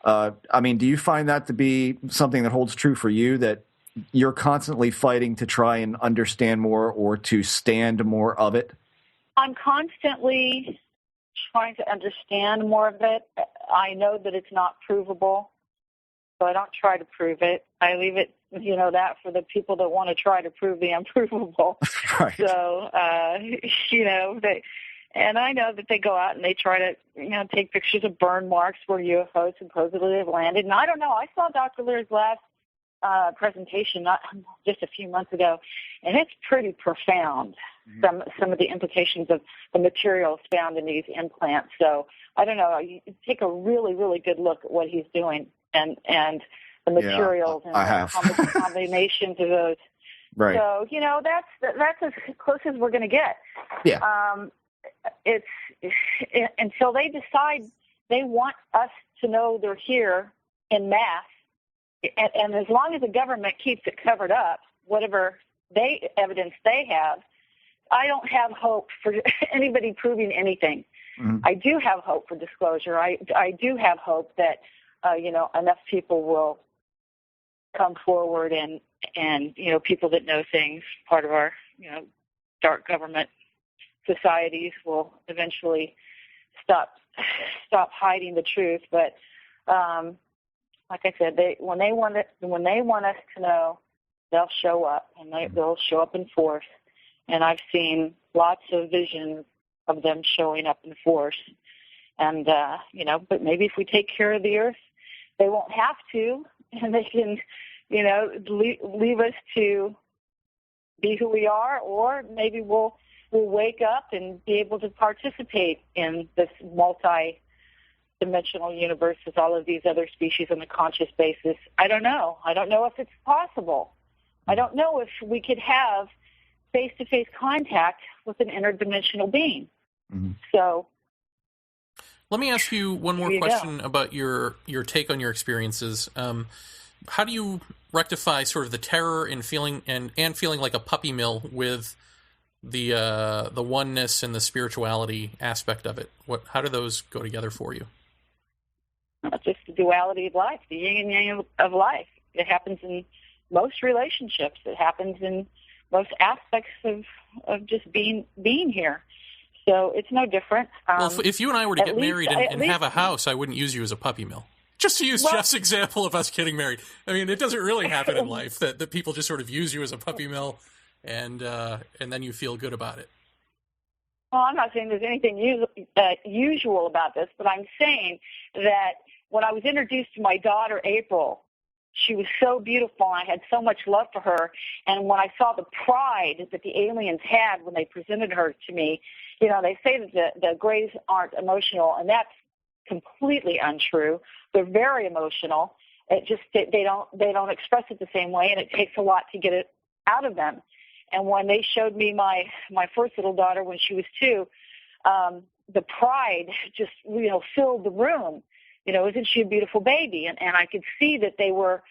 I mean, do you find that to be something that holds true for you, that you're constantly fighting to try and understand more or to stand more of it? I'm constantly trying to understand more of it. I know that it's not provable, so I don't try to prove it. I leave it, that for the people that want to try to prove the unprovable. Right. So, and I know that they go out and they try to, take pictures of burn marks where UFOs supposedly have landed. And I don't know. I saw Dr. Lear's last presentation just a few months ago, and it's pretty profound. Some of the implications of the materials found in these implants. So I don't know. You take a really, really good look at what he's doing and the materials and the combinations of those. Right. So that's as close as we're going to get. Yeah. It's until they decide they want us to know they're here in mass, and as long as the government keeps it covered up, whatever evidence they have, I don't have hope for anybody proving anything. Mm-hmm. I do have hope for disclosure. I do have hope that enough people will come forward and people that know things, part of our dark government societies, will eventually stop hiding the truth. But like I said, when they want us to know, they'll show up, and they'll show up in force. And I've seen lots of visions of them showing up in force. And but maybe if we take care of the earth, they won't have to, and they can leave us to be who we are, or maybe we'll wake up and be able to participate in this multi-dimensional universe with all of these other species on a conscious basis. I don't know. I don't know if it's possible. I don't know if we could have face-to-face contact with an interdimensional being. Mm-hmm. So let me ask you one more question about your take on your experiences. How do you rectify sort of the terror and feeling like a puppy mill with the oneness and the spirituality aspect of it? How do those go together for you? It's just the duality of life, the yin and yang of life. It happens in most relationships. It happens in most aspects of just being here. So it's no different. Well, if you and I were to get married and have a house, I wouldn't use you as a puppy mill. Just to use Jeff's example of us getting married. I mean, it doesn't really happen in life that people just sort of use you as a puppy mill, and then you feel good about it. Well, I'm not saying there's anything usual about this, but I'm saying that when I was introduced to my daughter, April, she was so beautiful, and I had so much love for her. And when I saw the pride that the aliens had when they presented her to me, they say that the Greys aren't emotional, and that's completely untrue. They're very emotional. It just they don't express it the same way, and it takes a lot to get it out of them. And when they showed me my first little daughter when she was 2, the pride just filled the room. Isn't she a beautiful baby? And I could see that they were,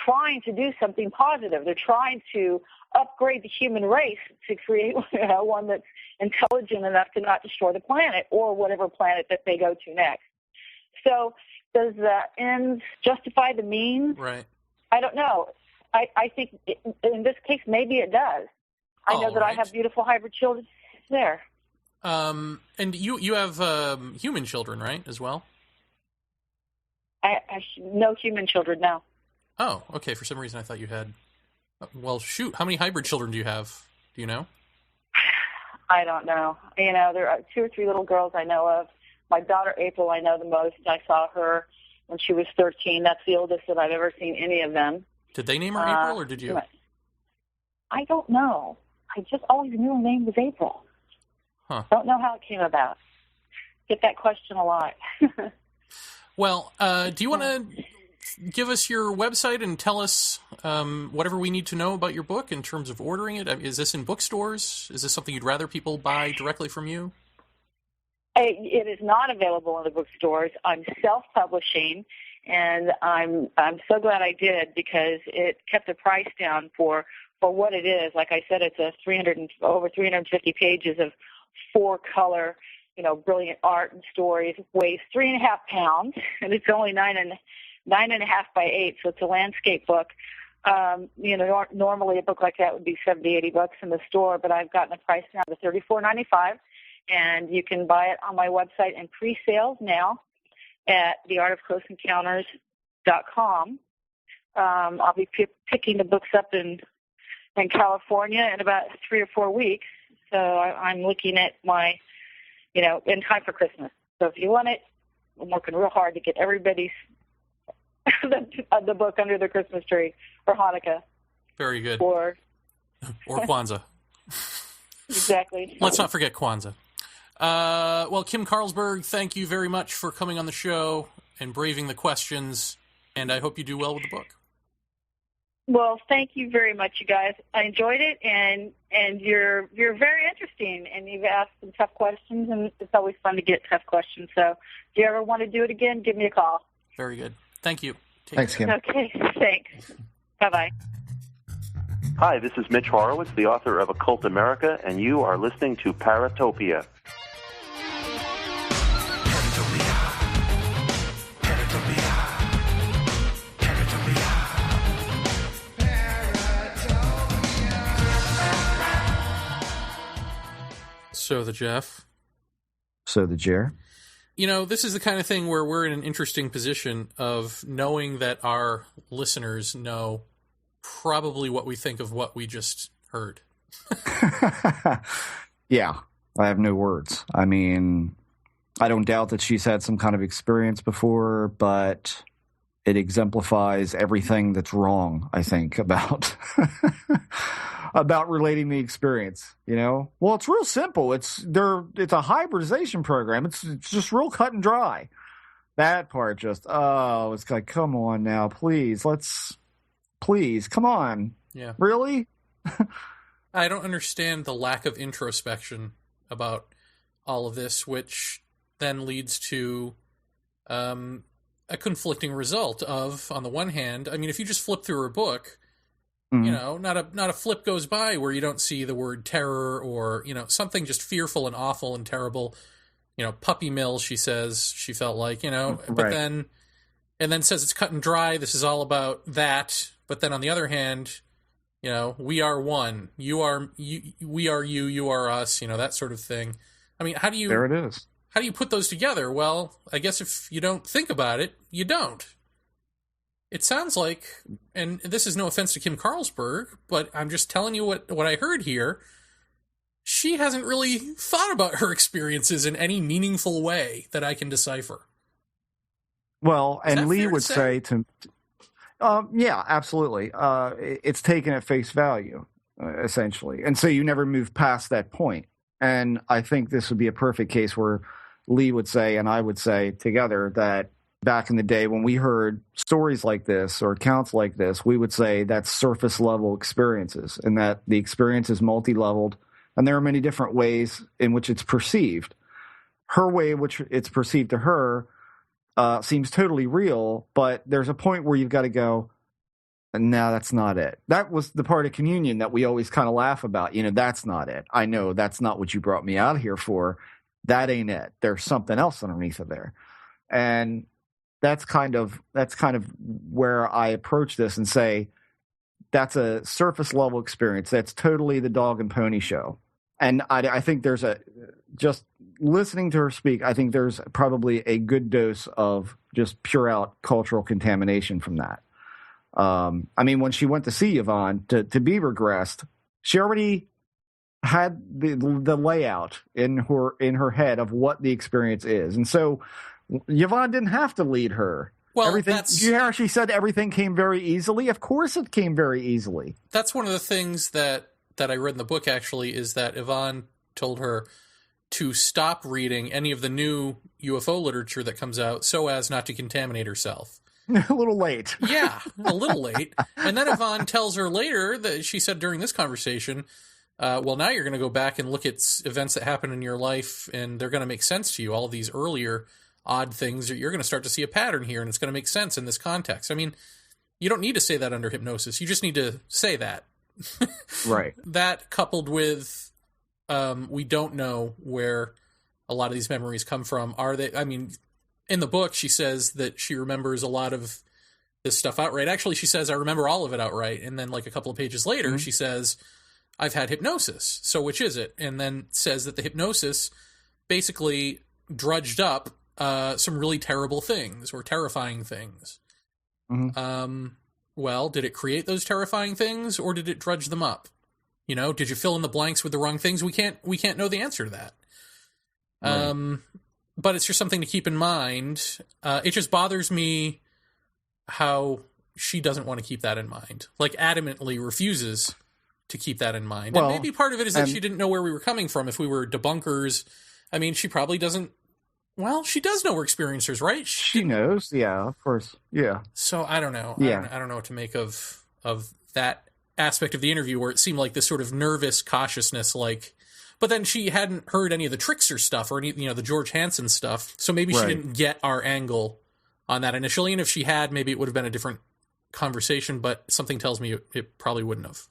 trying to do something positive. They're trying to upgrade the human race to create one that's intelligent enough to not destroy the planet or whatever planet that they go to next. So does the ends justify the means? Right. I don't know. I think in this case, maybe it does. I know that I have beautiful hybrid children there. And you have human children, right, as well? I no human children, no. Oh, okay. For some reason, I thought you had. Well, shoot. How many hybrid children do you have? Do you know? I don't know. There are 2 or 3 little girls I know of. My daughter, April, I know the most. I saw her when she was 13. That's the oldest that I've ever seen any of them. Did they name her April, or did you? I don't know. I just always knew her name was April. Huh. Don't know how it came about. Get that question a lot. Well, do you want to give us your website and tell us whatever we need to know about your book in terms of ordering it? Is this in bookstores? Is this something you'd rather people buy directly from you? It is not available in the bookstores. I'm self-publishing, and I'm so glad I did, because it kept the price down for what it is. Like I said, it's over 350 pages of 4-color, brilliant art and stories. It weighs 3.5 pounds, and it's only 9.5 by 8, so it's a landscape book. Normally a book like that would be $70-$80 in the store, but I've gotten the price down to $34.95, and you can buy it on my website in pre-sales now at theartofcloseencounters.com. I'll be picking the books up in California in about 3 or 4 weeks, so I'm looking at my, in time for Christmas. So if you want it, I'm working real hard to get everybody's the book under the Christmas tree, or Hanukkah. Very good. Or Kwanzaa. Exactly. Let's not forget Kwanzaa. Well, Kim Carlsberg, thank you very much for coming on the show and braving the questions, and I hope you do well with the book. Well, thank you very much, you guys. I enjoyed it, and you're very interesting, and you've asked some tough questions, and it's always fun to get tough questions. So if you ever want to do it again, give me a call. Very good. Thank you. Thanks, Kim. Okay, thanks. Bye-bye. Hi, this is Mitch Horowitz, the author of Occult America, and you are listening to Paratopia. So the Jeff. So the Jer. This is the kind of thing where we're in an interesting position of knowing that our listeners know probably what we think of what we just heard. Yeah, I have no words. I mean, I don't doubt that she's had some kind of experience before, but it exemplifies everything that's wrong, I think, about about relating the experience, Well, it's real simple. It's a hybridization program. It's just real cut and dry. That part it's like, come on now, please, come on. Yeah. Really? I don't understand the lack of introspection about all of this, which then leads to a conflicting result of, on the one hand, I mean, if you just flip through her book, not a flip goes by where you don't see the word terror or, something just fearful and awful and terrible. Puppy mill, she says she felt like, but right. then says it's cut and dry. This is all about that. But then on the other hand, we are one. We are you, you are us, that sort of thing. I mean, there it is. How do you put those together? Well, I guess if you don't think about it, you don't. It sounds like, and this is no offense to Kim Carlsberg, but I'm just telling you what I heard here. She hasn't really thought about her experiences in any meaningful way that I can decipher. Well, and Lee would say to yeah, absolutely. It's taken at face value, essentially. And so you never move past that point. And I think this would be a perfect case where Lee would say, and I would say together, that back in the day when we heard stories like this or accounts like this, we would say that's surface level experiences, and that the experience is multi-leveled, and there are many different ways in which it's perceived. Her way in which it's perceived to her seems totally real, but there's a point where you've got to go, no, that's not it. That was the part of communion that we always kind of laugh about. That's not it. I know that's not what you brought me out here for. That ain't it. There's something else underneath of there. And that's kind of where I approach this and say, that's a surface level experience. That's totally the dog and pony show. And I think there's just listening to her speak, I think there's probably a good dose of just pure out cultural contamination from that. I mean, when she went to see Yvonne to be regressed, she already had the layout in her head of what the experience is. And so Yvonne didn't have to lead her. Well, did you hear how she said everything came very easily? Of course it came very easily. That's one of the things that I read in the book, actually, is that Yvonne told her to stop reading any of the new UFO literature that comes out so as not to contaminate herself. A little late. Yeah, a little late. And then Yvonne tells her later that she said during this conversation, well, now you're going to go back and look at events that happened in your life, and they're going to make sense to you. All of these earlier odd things, you're going to start to see a pattern here, and it's going to make sense in this context. I mean, you don't need to say that under hypnosis. You just need to say that. Right. That coupled with we don't know where a lot of these memories come from. Are they, I mean, in the book, she says that she remembers a lot of this stuff outright. Actually, she says, I remember all of it outright. And then like a couple of pages later, she says, I've had hypnosis. So which is it? And then says that the hypnosis basically drudged up some really terrible things or terrifying things. Well, did it create those terrifying things, or did it drudge them up? You know, did you fill in the blanks with the wrong things? We can't know the answer to that. Right. But it's just something to keep in mind. It just bothers me how she doesn't want to keep that in mind. Like, adamantly refuses to keep that in mind. Well, and maybe part of it is that she didn't know where we were coming from. If we were debunkers, I mean, she probably doesn't. Well, she does know we're experiencers, right? She knows, yeah, of course, yeah. So I don't know. Yeah. I don't know what to make of that aspect of the interview where it seemed like this sort of nervous cautiousness, like. But then she hadn't heard any of the Trickster stuff or any, the George Hansen stuff. So maybe she didn't get our angle on that initially. And if she had, maybe it would have been a different conversation. But something tells me it probably wouldn't have.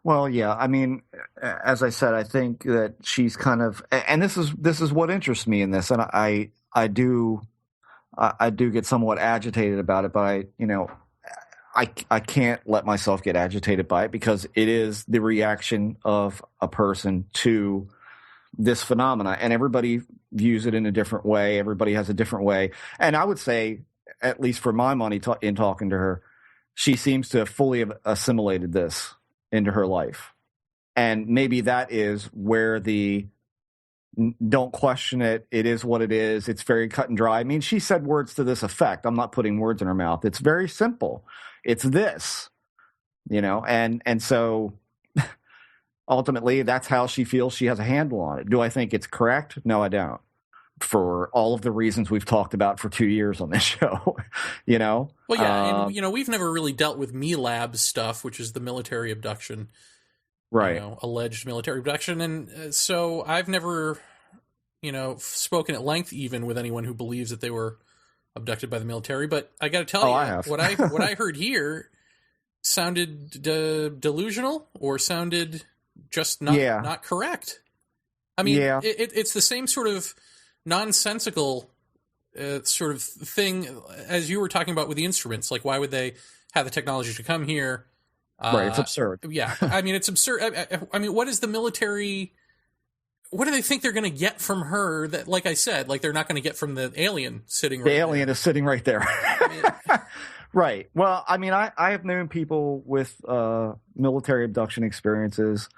Well, yeah. I mean, as I said, I think that she's kind of, and this is what interests me in this, and I do get somewhat agitated about it, but I can't let myself get agitated by it because it is the reaction of a person to this phenomena, and everybody views it in a different way. Everybody has a different way, and I would say, at least for my money, in talking to her, she seems to have fully assimilated this into her life. And maybe that is where the don't question it, it is what it is, it's very cut and dry. I mean, she said words to this effect. I'm not putting words in her mouth. It's very simple. It's this, and so ultimately that's how she feels she has a handle on it. Do I think it's correct? No, I don't. For all of the reasons we've talked about for 2 years on this show, Well, yeah, and, we've never really dealt with MELAB stuff, which is the military abduction, right? Alleged military abduction, and so I've never, spoken at length even with anyone who believes that they were abducted by the military. But I got to tell you, I have. what I heard here sounded delusional or sounded just not correct. I mean, it's the same sort of nonsensical sort of thing as you were talking about with the instruments. Like, why would they have the technology to come here? Right, it's absurd. Yeah, I mean, it's absurd. I mean, what is the military? What do they think they're going to get from her? That, like I said, like they're not going to get from the alien sitting. The alien is sitting right there. Right. Well, I mean, I have known people with military abduction experiences,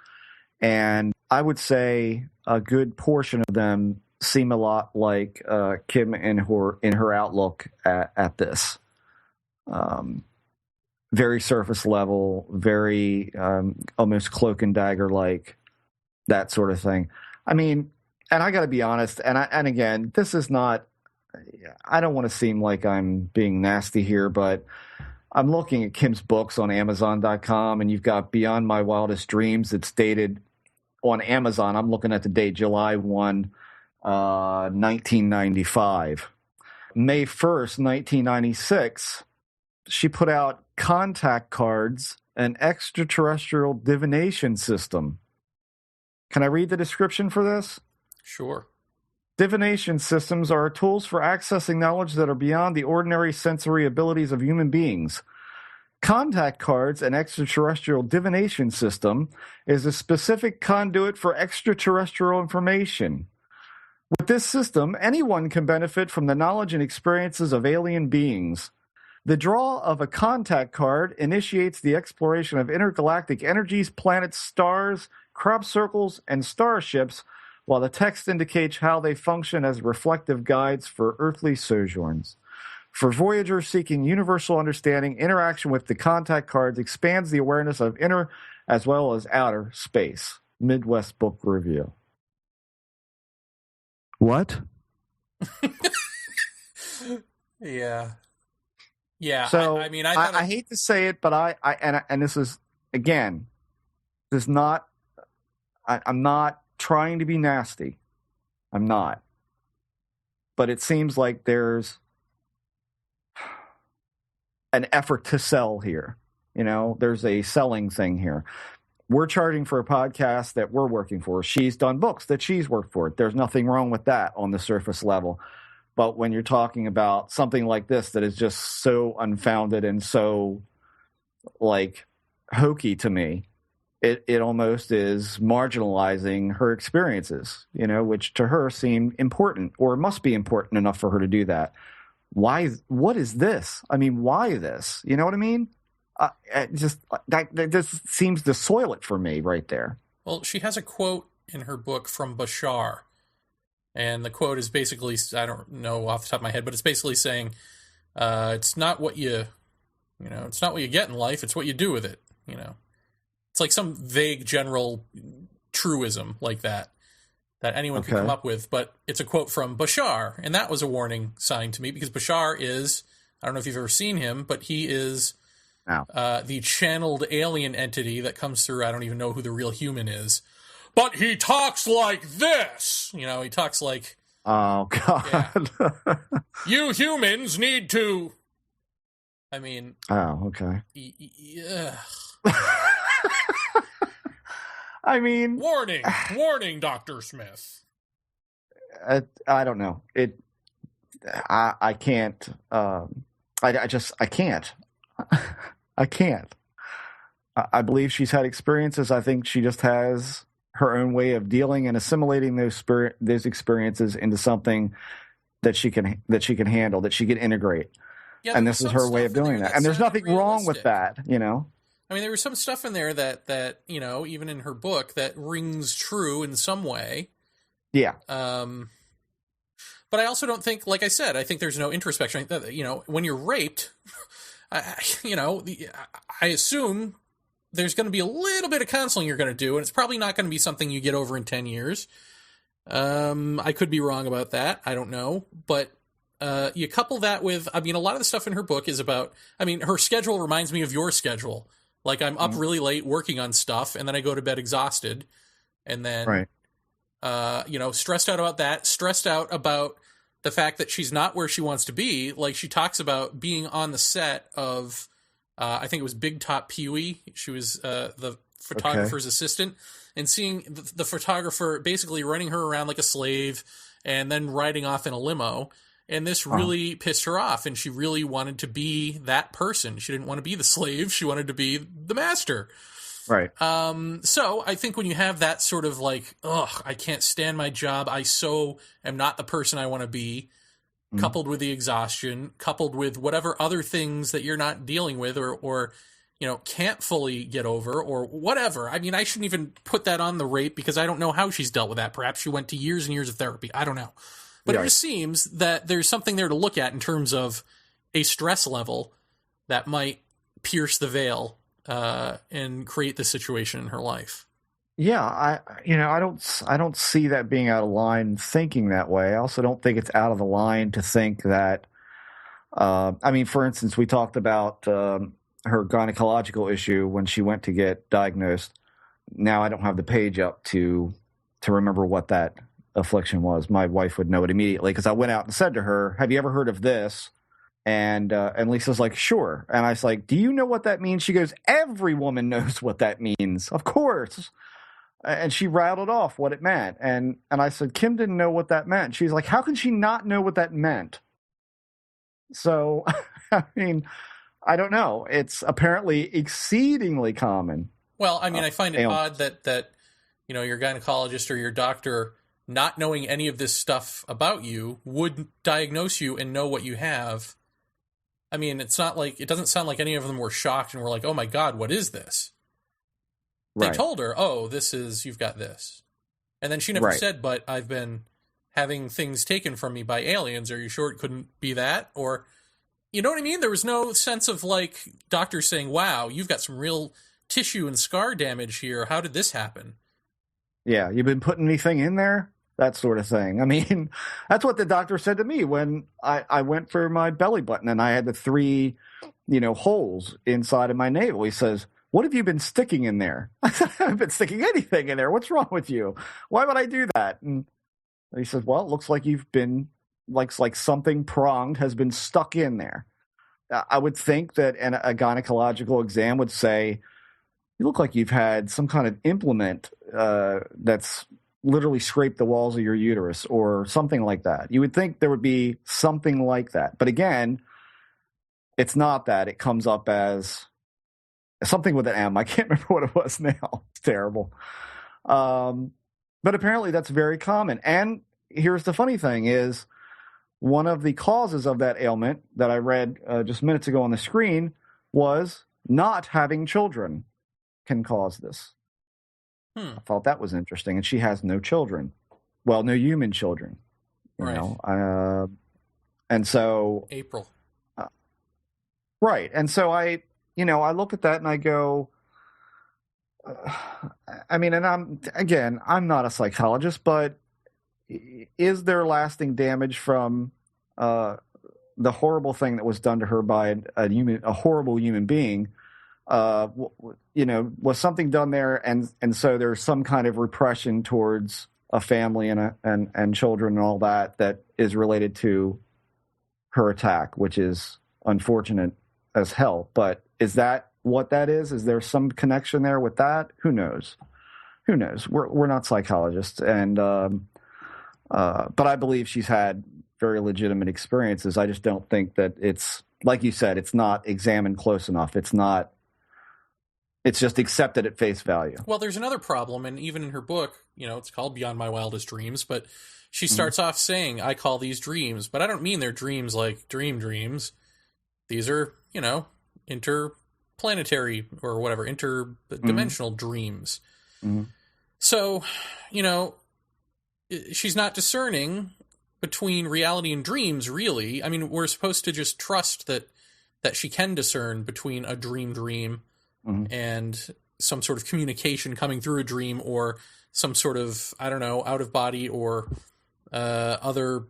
and I would say a good portion of them seem a lot like Kim in her outlook at this. Very surface level, very almost cloak and dagger like, that sort of thing. I mean, and I got to be honest, and again, this is not. I don't want to seem like I'm being nasty here, but I'm looking at Kim's books on Amazon.com, and you've got Beyond My Wildest Dreams. It's dated on Amazon. I'm looking at the date July 1, 1995. May 1st, 1996, she put out Contact Cards, an extraterrestrial divination system. Can I read the description for this? Sure. Divination systems are tools for accessing knowledge that are beyond the ordinary sensory abilities of human beings. Contact Cards, an extraterrestrial divination system, is a specific conduit for extraterrestrial information. With this system, anyone can benefit from the knowledge and experiences of alien beings. The draw of a contact card initiates the exploration of intergalactic energies, planets, stars, crop circles, and starships, while the text indicates how they function as reflective guides for earthly sojourns. For voyagers seeking universal understanding, interaction with the contact cards expands the awareness of inner as well as outer space. Midwest Book Review. What? Yeah. Yeah. So I mean, I hate to say it, but I this is, again, this is not, I'm not trying to be nasty. I'm not. but it seems like there's an effort to sell here. There's a selling thing here. We're charging for a podcast that we're working for. She's done books that she's worked for. There's nothing wrong with that on the surface level. But when you're talking about something like this that is just so unfounded and so like hokey to me, it almost is marginalizing her experiences, which to her seem important or must be important enough for her to do that. Why? What is this? I mean, why this? You know what I mean? That just seems to soil it for me right there. Well, she has a quote in her book from Bashar, and the quote is basically, I don't know off the top of my head, but it's basically saying, it's not what it's not what you get in life, it's what you do with it. It's like some vague general truism like that anyone can come up with, but it's a quote from Bashar, and that was a warning sign to me, because Bashar is, I don't know if you've ever seen him, but he is the channeled alien entity that comes through. I don't even know who the real human is, but he talks like this. He talks like, oh God, yeah. You humans need to. I mean, oh, okay. Yeah. I mean, warning, Dr. Smith. I don't know. I can't. I can't. I can't. I believe she's had experiences. I think she just has her own way of dealing and assimilating those experiences into something that she can handle, that she can integrate. Yeah, and this is her way of doing that. And there's nothing wrong with that, I mean, there was some stuff in there that even in her book, that rings true in some way. Yeah. But I also don't think, like I said, I think there's no introspection. When you're raped, I assume there's going to be a little bit of counseling you're going to do, and it's probably not going to be something you get over in 10 years. I could be wrong about that. I don't know. But you couple that with, a lot of the stuff in her book is about, her schedule reminds me of your schedule. Like, I'm up really late working on stuff, and then I go to bed exhausted, and then, stressed out about that, stressed out about the fact that she's not where she wants to be. Like, she talks about being on the set of, I think it was Big Top Pee-wee. She was the photographer's assistant, and seeing the photographer basically running her around like a slave and then riding off in a limo. And this really pissed her off, and she really wanted to be that person. She didn't want to be the slave. She wanted to be the master. Right. So I think when you have that sort of like, I can't stand my job, I so am not the person I want to be, coupled with the exhaustion, coupled with whatever other things that you're not dealing with or can't fully get over or whatever. I shouldn't even put that on the rape, because I don't know how she's dealt with that. Perhaps she went to years and years of therapy. I don't know. But it just seems that there's something there to look at in terms of a stress level that might pierce the veil and create the situation in her life. Yeah, I don't see that being out of line thinking that way. I also don't think it's out of the line to think that, for instance, we talked about her gynecological issue when she went to get diagnosed. Now I don't have the page up to remember what that affliction was. My wife would know it immediately, because I went out and said to her, "Have you ever heard of this?" And Lisa's like, "Sure." And I was like, "Do you know what that means?" She goes, "Every woman knows what that means, of course." And she rattled off what it meant. And I said, "Kim didn't know what that meant." She's like, "How can she not know what that meant?" So, I don't know. It's apparently exceedingly common. Well, I find it odd that your gynecologist or your doctor, not knowing any of this stuff about you, would diagnose you and know what you have. It's not like, it doesn't sound like any of them were shocked and were like, "Oh my God, what is this?" They told her, "Oh, you've got this." And then she never said, "But I've been having things taken from me by aliens. Are you sure it couldn't be that?" Or, you know what I mean? There was no sense of like doctors saying, "Wow, you've got some real tissue and scar damage here. How did this happen?" Yeah, you've been putting anything in there? That sort of thing. That's what the doctor said to me when I went for my belly button and I had the 3, holes inside of my navel. He says, "What have you been sticking in there?" I said, "I haven't been sticking anything in there. What's wrong with you? Why would I do that?" And he says, "Well, it looks like you've been, like something pronged has been stuck in there. I would think that a gynecological exam would say, you look like you've had some kind of implement that's literally scraped the walls of your uterus or something like that. You would think there would be something like that. But again, it's not that. It comes up as something with an M. I can't remember what it was now. It's terrible. But apparently that's very common. And here's the funny thing is, one of the causes of that ailment that I read just minutes ago on the screen was not having children can cause this. I thought that was interesting. And she has no children. Well, no human children. You know? And so... April. Right. And so I look at that and I go... I mean, and I'm not a psychologist, but is there lasting damage from the horrible thing that was done to her by a horrible human being? Was something done there, and so there's some kind of repression towards a family and children and all that is related to her attack, which is unfortunate as hell. But is that what that is? Is there some connection there with that? Who knows? We're not psychologists, and but I believe she's had very legitimate experiences. I just don't think that it's, like you said, it's not examined close enough. It's just accepted at face value. Well, there's another problem, and even in her book, it's called Beyond My Wildest Dreams, but she starts off saying, I call these dreams, but I don't mean they're dreams like dreams. These are, interplanetary or whatever, interdimensional dreams. Mm-hmm. So, she's not discerning between reality and dreams, really. I mean, we're supposed to just trust that she can discern between a dream and some sort of communication coming through a dream, or some sort of, I don't know, out of body or other...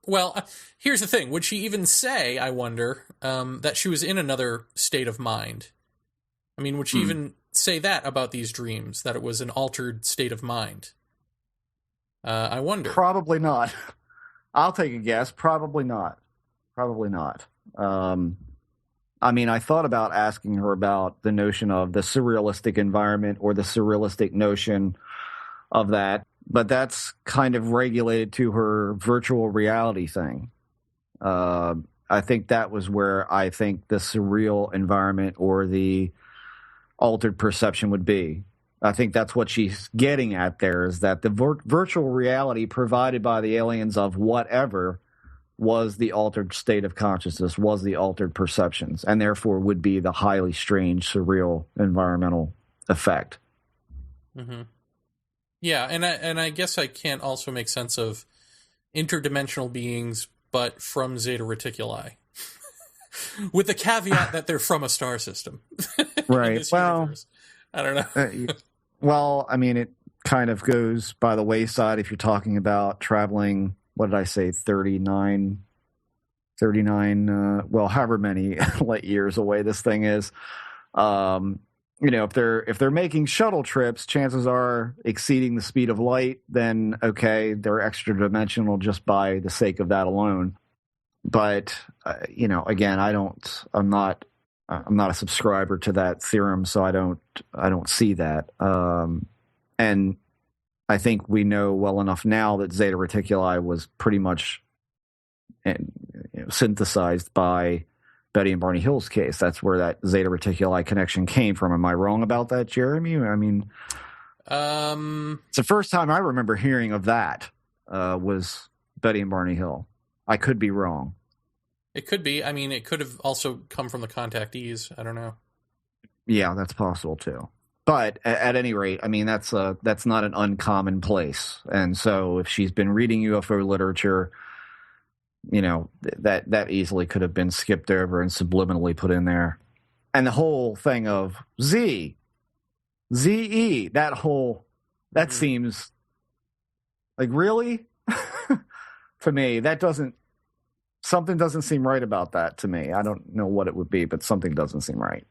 well, here's the thing. Would she even say, I wonder, that she was in another state of mind? I mean, would she even say that about these dreams, that it was an altered state of mind? I wonder. Probably not. I'll take a guess. Probably not. I mean, I thought about asking her about the notion of the surrealistic environment or the surrealistic notion of that, but that's kind of regulated to her virtual reality thing. I think that was where I think the surreal environment or the altered perception would be. I think that's what she's getting at there, is that the virtual reality provided by the aliens of whatever was the altered state of consciousness, was the altered perceptions, and therefore would be the highly strange, surreal environmental effect. Mm-hmm. Yeah, and I guess I can't also make sense of interdimensional beings, but from Zeta Reticuli, with the caveat that they're from a star system. Right. Well, universe. I don't know. Well, I mean, it kind of goes by the wayside if you're talking about traveling. What did I say? 39, well, however many light years away this thing is. If they're making shuttle trips, chances are exceeding the speed of light, then okay, they're extra dimensional just by the sake of that alone. But again, I'm not a subscriber to that theorem, so I don't see that. And I think we know well enough now that Zeta Reticuli was pretty much synthesized by Betty and Barney Hill's case. That's where that Zeta Reticuli connection came from. Am I wrong about that, Jeremy? I mean, it's the first time I remember hearing of that was Betty and Barney Hill. I could be wrong. It could be. I mean, it could have also come from the contactees. I don't know. Yeah, that's possible too. But at any rate, I mean, that's not an uncommon place. And so if she's been reading UFO literature, that easily could have been skipped over and subliminally put in there. And the whole thing of ZE, that seems like, really? To me, something doesn't seem right about that to me. I don't know what it would be, but something doesn't seem right.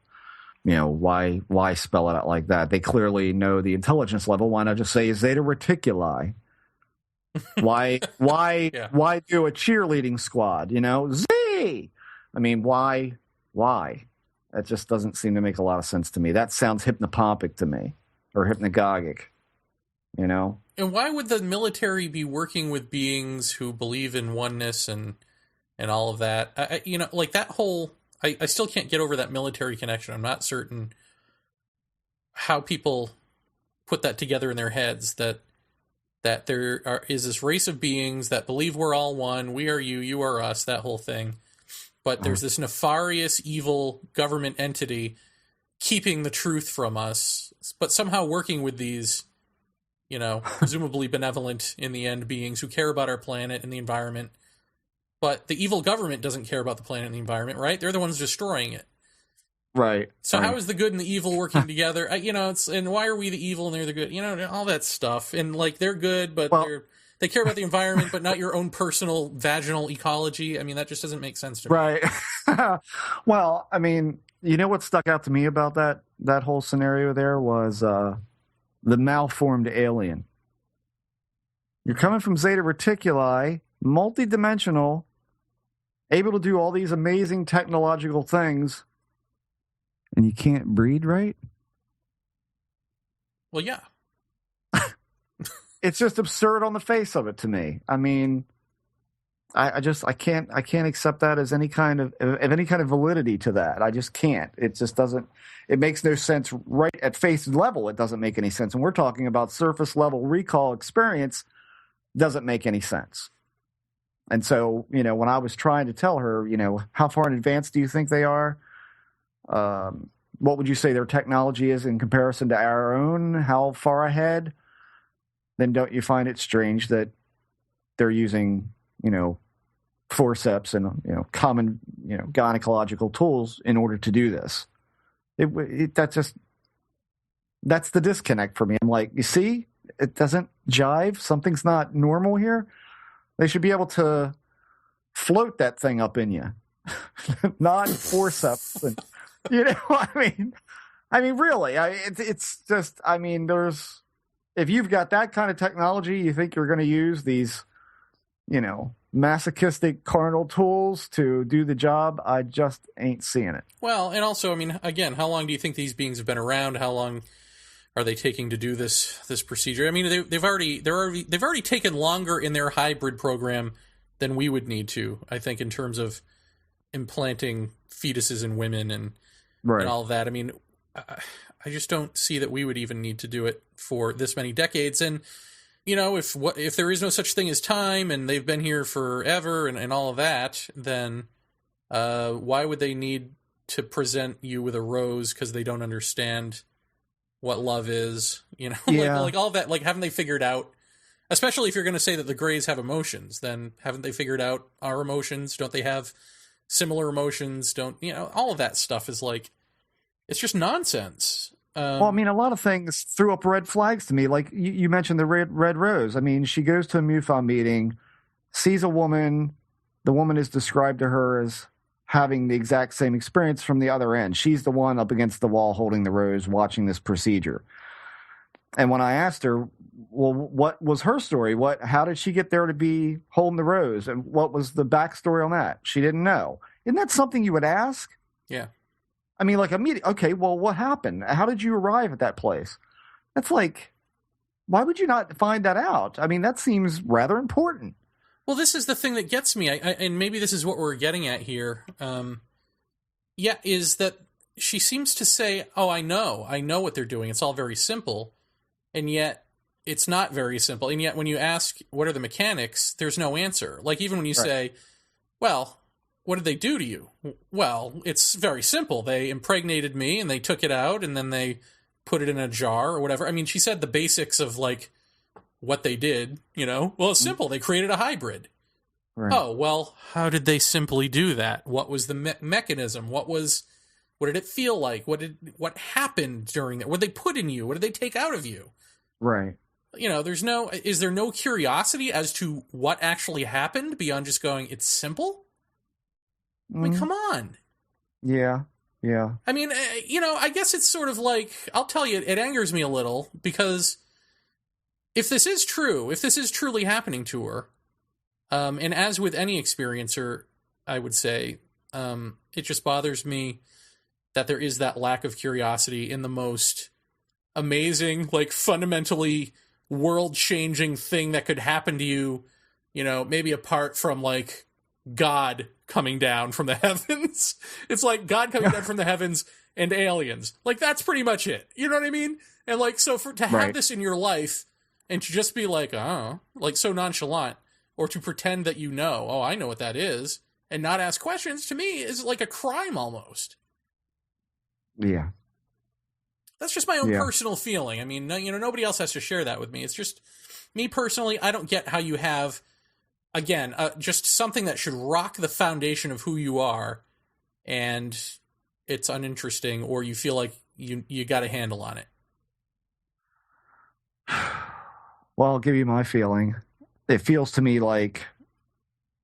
Why spell it out like that? They clearly know the intelligence level. Why not just say Zeta Reticuli? Why Yeah. why do a cheerleading squad, Z? I mean, why? That just doesn't seem to make a lot of sense to me. That sounds hypnopompic to me, or hypnagogic, And why would the military be working with beings who believe in oneness and all of that? Like that whole, I still can't get over that military connection. I'm not certain how people put that together in their heads, that there is this race of beings that believe we're all one, we are you, you are us, that whole thing. But there's this nefarious, evil government entity keeping the truth from us, but somehow working with these, presumably benevolent in the end beings who care about our planet and the environment. But the evil government doesn't care about the planet and the environment, right? They're the ones destroying it. Right. So how is the good and the evil working together? And why are we the evil and they're the good? All that stuff. And like they're good, but they care about the environment, but not your own personal vaginal ecology. I mean, that just doesn't make sense to me. Right. Well, I mean, what stuck out to me about that whole scenario there was the malformed alien. You're coming from Zeta Reticuli, multidimensional, able to do all these amazing technological things, and you can't breed right? Well, yeah. It's just absurd on the face of it to me. I mean, I can't accept that as any kind of validity to that. I just can't. It just doesn't. It makes no sense right at face level. It doesn't make any sense. And we're talking about surface level recall experience. Doesn't make any sense. And so, when I was trying to tell her, how far in advance do you think they are? What would you say their technology is in comparison to our own? How far ahead? Then don't you find it strange that they're using, forceps and, common, gynecological tools in order to do this? That's the disconnect for me. I'm like, you see, it doesn't jive. Something's not normal here. They should be able to float that thing up in you, not forceps. And, I mean, really, it's just, if you've got that kind of technology, you think you're going to use these, masochistic carnal tools to do the job? I just ain't seeing it. Well, and also, again, how long do you think these beings have been around? How long are they taking to do this procedure? I mean, they've already taken longer in their hybrid program than we would need to, I think, in terms of implanting fetuses in women and all of that. I mean, I just don't see that we would even need to do it for this many decades. And, if there is no such thing as time and they've been here forever and all of that, then why would they need to present you with a rose because they don't understand what love is? Like all of that. Like, haven't they figured out, especially if you're going to say that the Greys have emotions, then haven't they figured out our emotions? Don't they have similar emotions? All of that stuff is like, it's just nonsense. Well, a lot of things threw up red flags to me. Like you mentioned the red rose. I mean, she goes to a MUFON meeting, sees a woman. The woman is described to her as having the exact same experience from the other end. She's the one up against the wall holding the rose, watching this procedure. And when I asked her, well, what was her story? How did she get there to be holding the rose? And what was the backstory on that? She didn't know. Isn't that something you would ask? Yeah. I mean, like immediately, okay, well, what happened? How did you arrive at that place? That's like, why would you not find that out? I mean, that seems rather important. Well, this is the thing that gets me, and maybe this is what we're getting at here. Is that she seems to say, oh, I know what they're doing. It's all very simple. And yet it's not very simple. And yet when you ask, what are the mechanics? There's no answer. Like even when you say, well, what did they do to you? Well, it's very simple. They impregnated me and they took it out and then they put it in a jar or whatever. I mean, she said the basics of like what they did, Well, it's simple. They created a hybrid. Right. Oh, well, how did they simply do that? What was the mechanism? What did it feel like? What happened during that? What did they put in you? What did they take out of you? Right. Is there no curiosity as to what actually happened beyond just going, it's simple? I mean, come on. Yeah. I mean, I guess it's sort of like, I'll tell you, it angers me a little because if this is true, if this is truly happening to her, and as with any experiencer, I would say, it just bothers me that there is that lack of curiosity in the most amazing, like fundamentally world-changing thing that could happen to you, you know, maybe apart from like God coming down from the heavens. It's like God coming down from the heavens and aliens. Like, that's pretty much it. You know what I mean? And like, so to have this in your life and to just be like, oh, like so nonchalant, or to pretend that you know, oh, I know what that is, and not ask questions, to me is like a crime almost. Yeah. That's just my own personal feeling. I mean, you know, nobody else has to share that with me. It's just me personally. I don't get how you have, again, just something that should rock the foundation of who you are, and it's uninteresting, or you feel like you got a handle on it. Well, I'll give you my feeling. It feels to me like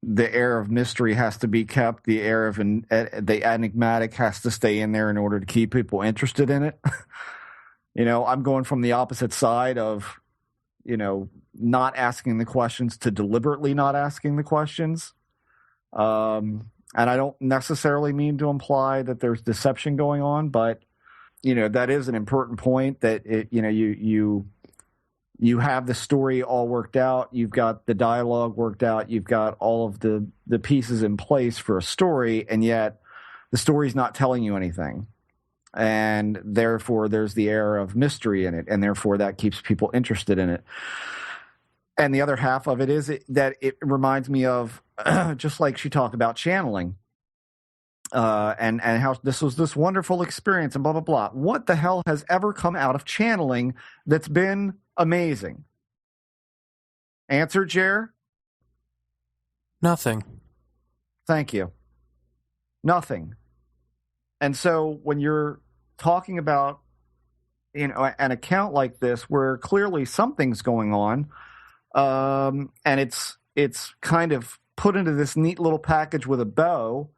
the air of mystery has to be kept. The air of the enigmatic has to stay in there in order to keep people interested in it. You know, I'm going from the opposite side of, you know, not asking the questions to deliberately not asking the questions. And I don't necessarily mean to imply that there's deception going on, but, you know, that is an important point, that you have the story all worked out. You've got the dialogue worked out. You've got all of the pieces in place for a story, and yet the story's not telling you anything. And therefore, there's the air of mystery in it, and therefore that keeps people interested in it. And the other half of it is that it reminds me of, just like she talked about channeling, and how this was this wonderful experience and blah, blah, blah. What the hell has ever come out of channeling that's been amazing? Answer, Jer? Nothing. Thank you. Nothing. And so when you're talking about, you know, an account like this where clearly something's going on, and it's kind of put into this neat little package with a bow,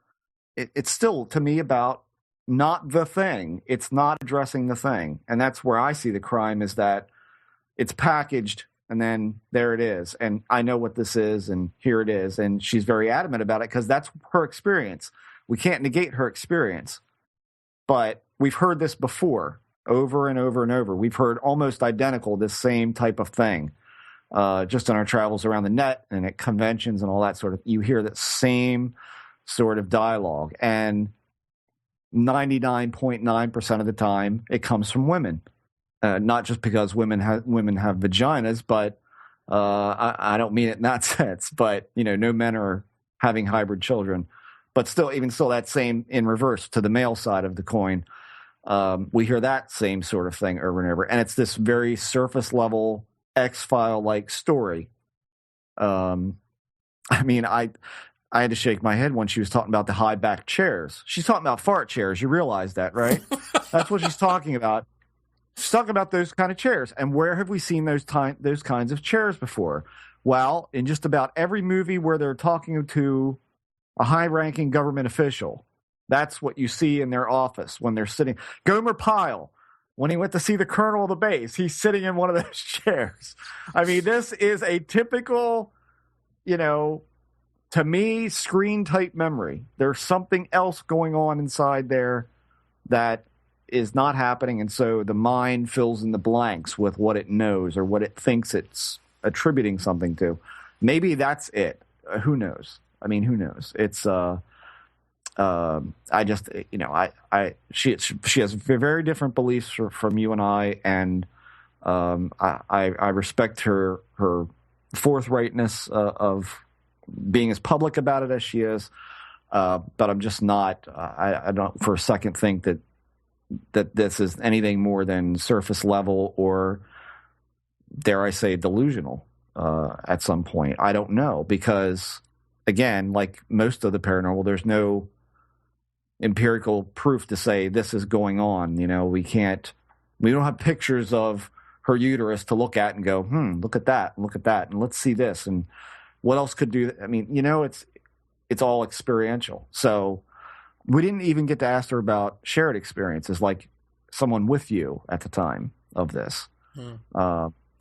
it's still, to me, about not the thing. It's not addressing the thing. And that's where I see the crime, is that it's packaged and then there it is. And I know what this is, and here it is. And she's very adamant about it because that's her experience. We can't negate her experience. But we've heard this before, over and over and over. We've heard almost identical, this same type of thing, just on our travels around the net and at conventions and all that sort of. You hear that same sort of dialogue, and 99.9% of the time it comes from women. Not just because women have vaginas, but I don't mean it in that sense. But, you know, no men are having hybrid children. But still, even still, that same in reverse to the male side of the coin, we hear that same sort of thing over and over. And it's this very surface level X-File like story. I mean, I had to shake my head when she was talking about the high back chairs. She's talking about fart chairs. You realize that, right? That's what she's talking about. She's talking about those kind of chairs. And where have we seen those kinds of chairs before? Well, in just about every movie where they're talking to a high-ranking government official. That's what you see in their office when they're sitting. Gomer Pyle, when he went to see the colonel of the base, he's sitting in one of those chairs. I mean, this is a typical, you know, to me, screen-type memory. There's something else going on inside there that is not happening, and so the mind fills in the blanks with what it knows or what it thinks it's attributing something to. Maybe that's it. Who knows? I mean, who knows? It's I just, you know, she has very different beliefs from you and I, and I respect her forthrightness of being as public about it as she is, but I'm just not. I don't for a second think that this is anything more than surface level or, dare I say, delusional at some point. I don't know, because again, like most of the paranormal, there's no empirical proof to say this is going on. You know, we don't have pictures of her uterus to look at and go, look at that, and let's see this, and what else could do. I mean, you know, it's all experiential. So we didn't even get to ask her about shared experiences, like someone with you at the time of this.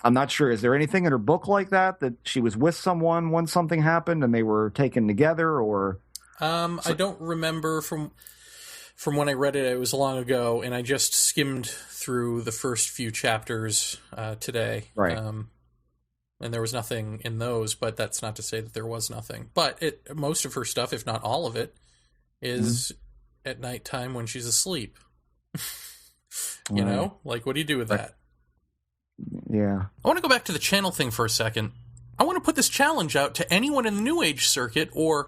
I'm not sure. Is there anything in her book like that she was with someone when something happened and they were taken together, or? I don't remember from when I read it. It was long ago, and I just skimmed through the first few chapters today. Right. And there was nothing in those, but that's not to say that there was nothing. But most of her stuff, if not all of it, is at nighttime when she's asleep. You know? Like, what do you do with that? Yeah. I want to go back to the channel thing for a second. I want to put this challenge out to anyone in the New Age circuit, or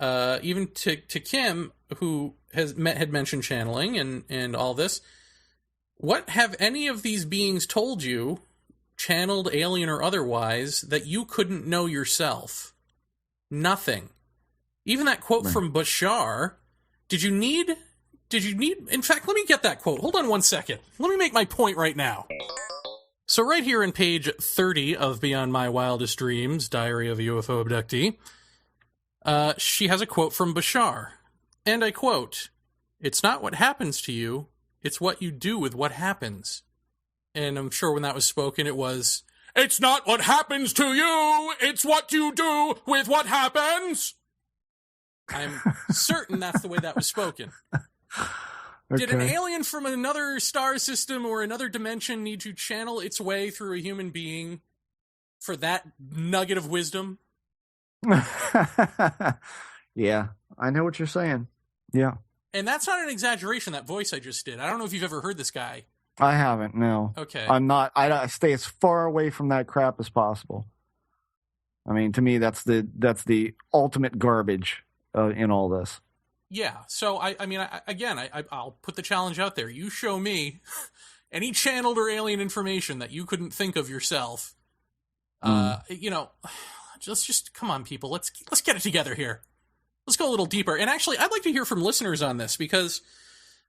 even to Kim, who had mentioned channeling and all this. What have any of these beings told you, channeled, alien, or otherwise, that you couldn't know yourself? Nothing. Even that quote from Bashar, did you need, in fact, let me get that quote. Hold on one second. Let me make my point right now. So right here in page 30 of Beyond My Wildest Dreams, Diary of a UFO Abductee, she has a quote from Bashar. And I quote, "It's not what happens to you, it's what you do with what happens." And I'm sure when that was spoken, it was, "It's not what happens to you, it's what you do with what happens." I'm certain that's the way that was spoken. Okay. Did an alien from another star system or another dimension need to channel its way through a human being for that nugget of wisdom? Yeah, I know what you're saying. Yeah. And that's not an exaggeration, that voice I just did. I don't know if you've ever heard this guy. I haven't, no. Okay. I'm not. I stay as far away from that crap as possible. I mean, to me, that's the ultimate garbage in all this. Yeah. So I'll put the challenge out there. You show me any channeled or alien information that you couldn't think of yourself. Just come on, people. Let's get it together here. Let's go a little deeper. And actually, I'd like to hear from listeners on this, because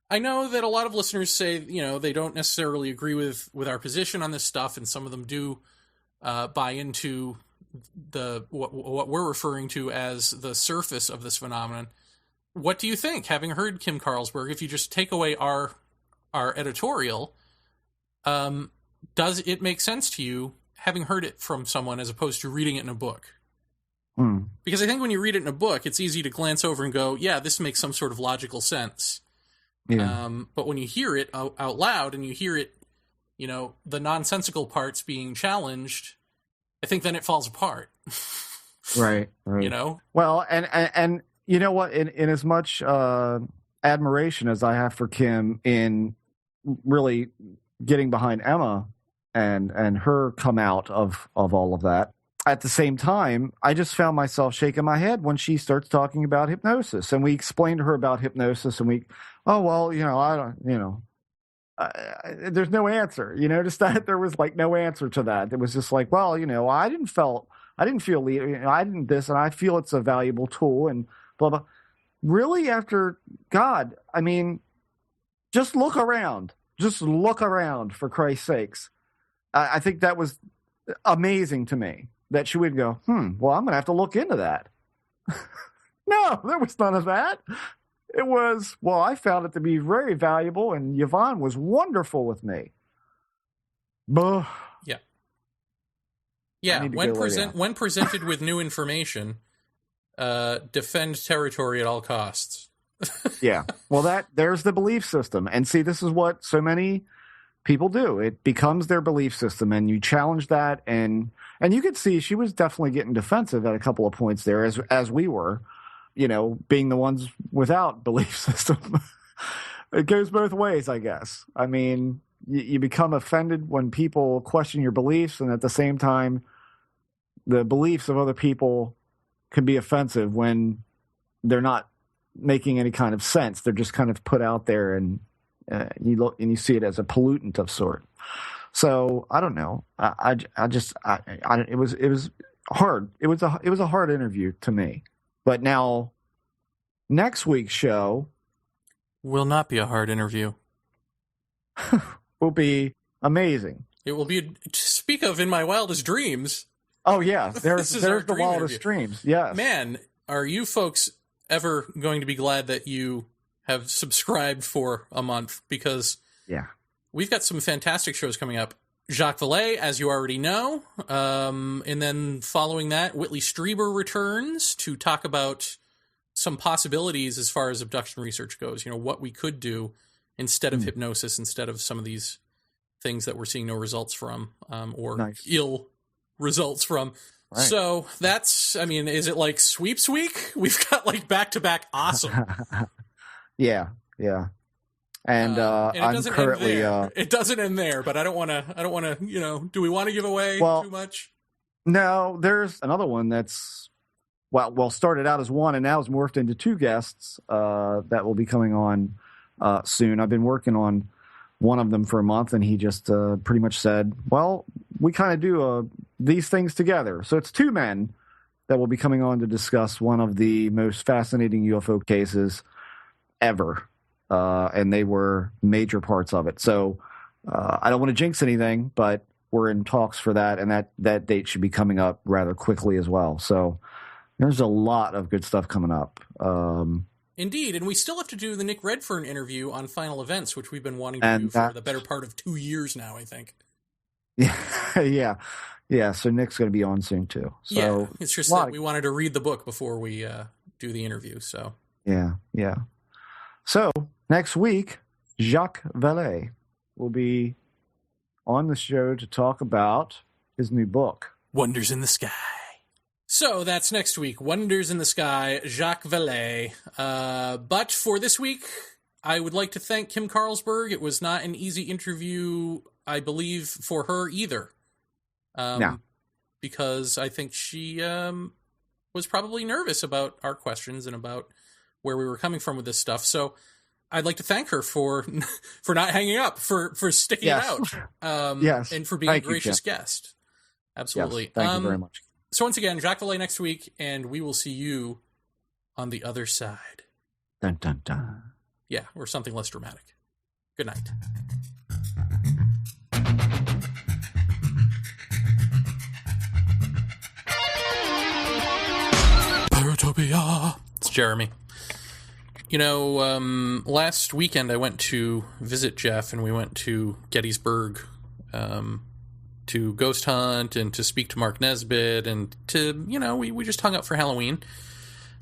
I know that a lot of listeners say, they don't necessarily agree with our position on this stuff, and some of them do buy into what we're referring to as the surface of this phenomenon. What do you think, having heard Kim Carlsberg? If you just take away our editorial, does it make sense to you, having heard it from someone as opposed to reading it in a book? Because I think when you read it in a book, it's easy to glance over and go, yeah, this makes some sort of logical sense. Yeah. But when you hear it out loud, and you hear it, the nonsensical parts being challenged, I think then it falls apart. Right. Well, and you know what? In as much admiration as I have for Kim in really getting behind Emma and her come out of all of that, at the same time, I just found myself shaking my head when she starts talking about hypnosis. And we explained to her about hypnosis, and there's no answer. You notice that there was like no answer to that. It was just like, well, I didn't feel, I didn't this, and I feel it's a valuable tool, and blah, blah. Really, after God, I mean, just look around. Just look around, for Christ's sakes. I think that was amazing to me, that she would go, well, I'm going to have to look into that. No, there was none of that. It was, well, I found it to be very valuable, and Yvonne was wonderful with me. Buh. Yeah. Yeah, when presented with new information, defend territory at all costs. Yeah. Well, there's the belief system. And see, this is what so many people do. It becomes their belief system, and you challenge that, and you could see she was definitely getting defensive at a couple of points there, as we were, being the ones without belief system. It goes both ways, I guess. I mean, you become offended when people question your beliefs, and at the same time, the beliefs of other people can be offensive when they're not making any kind of sense. They're just kind of put out there, and you look and you see it as a pollutant of sort. So I don't know. It was hard. It was a hard interview to me. But now, next week's show will not be a hard interview. Will be amazing. It will be. Speak of in my wildest dreams. Oh yeah, there's the wildest dreams. Yes, man, are you folks ever going to be glad that you have subscribed for a month? Because we've got some fantastic shows coming up. Jacques Vallée, as you already know. And then following that, Whitley Strieber returns to talk about some possibilities as far as abduction research goes. What we could do instead of hypnosis, instead of some of these things that we're seeing no results from, or ill results from. Right. So that's, is it like sweeps week? We've got like back-to-back awesome. Yeah. And I'm currently it doesn't end there, but I don't want to, do we want to give away too much? No, there's another one that's started out as one and now has morphed into two guests that will be coming on soon. I've been working on one of them for a month, and he just pretty much said, well, we kind of do these things together. So it's two men that will be coming on to discuss one of the most fascinating UFO cases ever. And they were major parts of it. So I don't want to jinx anything, but we're in talks for that, and that date should be coming up rather quickly as well. So there's a lot of good stuff coming up. Indeed, and we still have to do the Nick Redfern interview on Final Events, which we've been wanting to do for the better part of 2 years now, I think. Yeah. So Nick's going to be on soon too. So it's just that we wanted to read the book before we do the interview. So yeah. So next week, Jacques Vallée will be on the show to talk about his new book, Wonders in the Sky. So that's next week, Wonders in the Sky, Jacques Vallée. But for this week, I would like to thank Kim Carlsberg. It was not an easy interview, I believe, for her either. No. Because I think she was probably nervous about our questions and about where we were coming from with this stuff. So I'd like to thank her for not hanging up, for sticking it out, yes. And for being a gracious guest. Absolutely. Yes. Thank you very much. So once again, Jacques Vallée next week, and we will see you on the other side. Dun, dun, dun. Yeah, or something less dramatic. Good night. Paratopia. It's Jeremy. Last weekend I went to visit Jeff, and we went to Gettysburg to ghost hunt and to speak to Mark Nesbitt, and to, we just hung out for Halloween.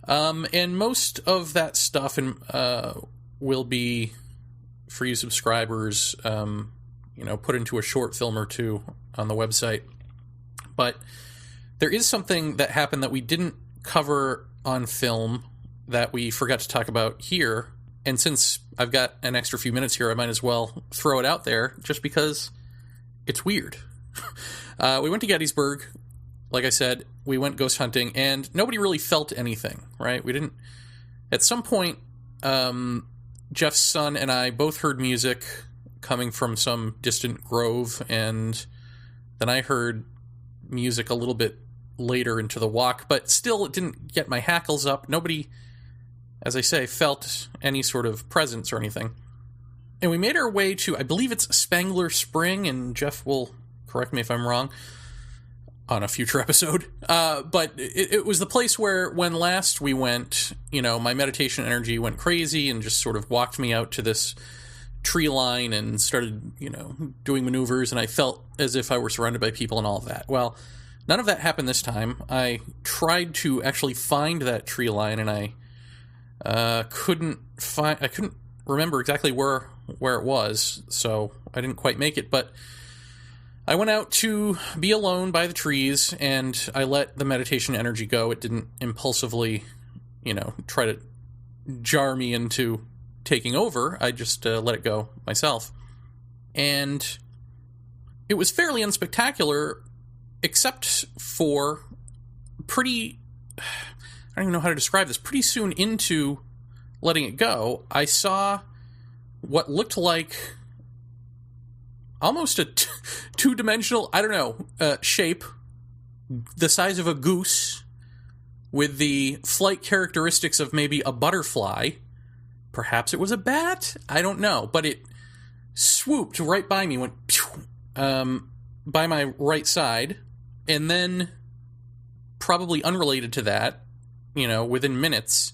And most of that stuff will be, for you subscribers, put into a short film or two on the website. But there is something that happened that we didn't cover on film that we forgot to talk about here. And since I've got an extra few minutes here, I might as well throw it out there just because it's weird. We went to Gettysburg. Like I said, we went ghost hunting, and nobody really felt anything, right? We didn't... At some point, Jeff's son and I both heard music coming from some distant grove, and then I heard music a little bit later into the walk, but still it didn't get my hackles up. Nobody, as I say, felt any sort of presence or anything. And we made our way to, I believe it's Spangler Spring, and Jeff will correct me if I'm wrong on a future episode. But it was the place where, when last we went, my meditation energy went crazy and just sort of walked me out to this tree line and started, doing maneuvers, and I felt as if I were surrounded by people and all of that. Well, none of that happened this time. I tried to actually find that tree line, and I couldn't remember exactly where it was, so I didn't quite make it. But I went out to be alone by the trees, and I let the meditation energy go. It didn't impulsively, try to jar me into taking over. I just let it go myself. And it was fairly unspectacular, except for I don't even know how to describe this. Pretty soon into letting it go, I saw what looked like almost a two-dimensional, shape, the size of a goose, with the flight characteristics of maybe a butterfly. Perhaps it was a bat? I don't know. But it swooped right by me, went by my right side, and then, probably unrelated to that, within minutes,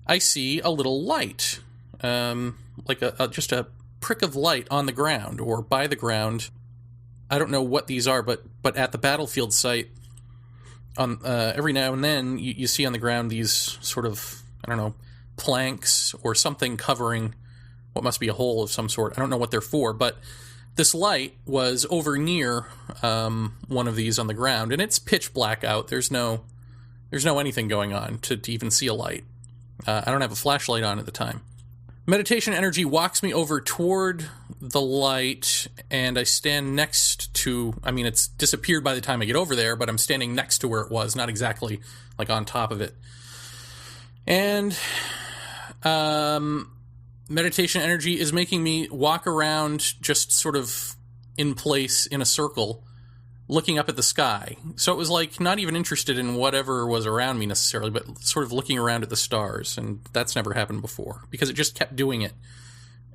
I see a little light, like just a prick of light on the ground or by the ground, I don't know what these are, but at the battlefield site, on every now and then you see on the ground these sort of, I don't know, planks or something covering what must be a hole of some sort. I don't know what they're for, but this light was over near one of these on the ground, and it's pitch black out. There's no anything going on to even see a light. I don't have a flashlight on at the time. Meditation energy walks me over toward the light, and I stand next to, I mean, it's disappeared by the time I get over there, but I'm standing next to where it was, not exactly like on top of it. And meditation energy is making me walk around just sort of in place in a circle, looking up at the sky. So it was like not even interested in whatever was around me necessarily, but sort of looking around at the stars. And that's never happened before because it just kept doing it,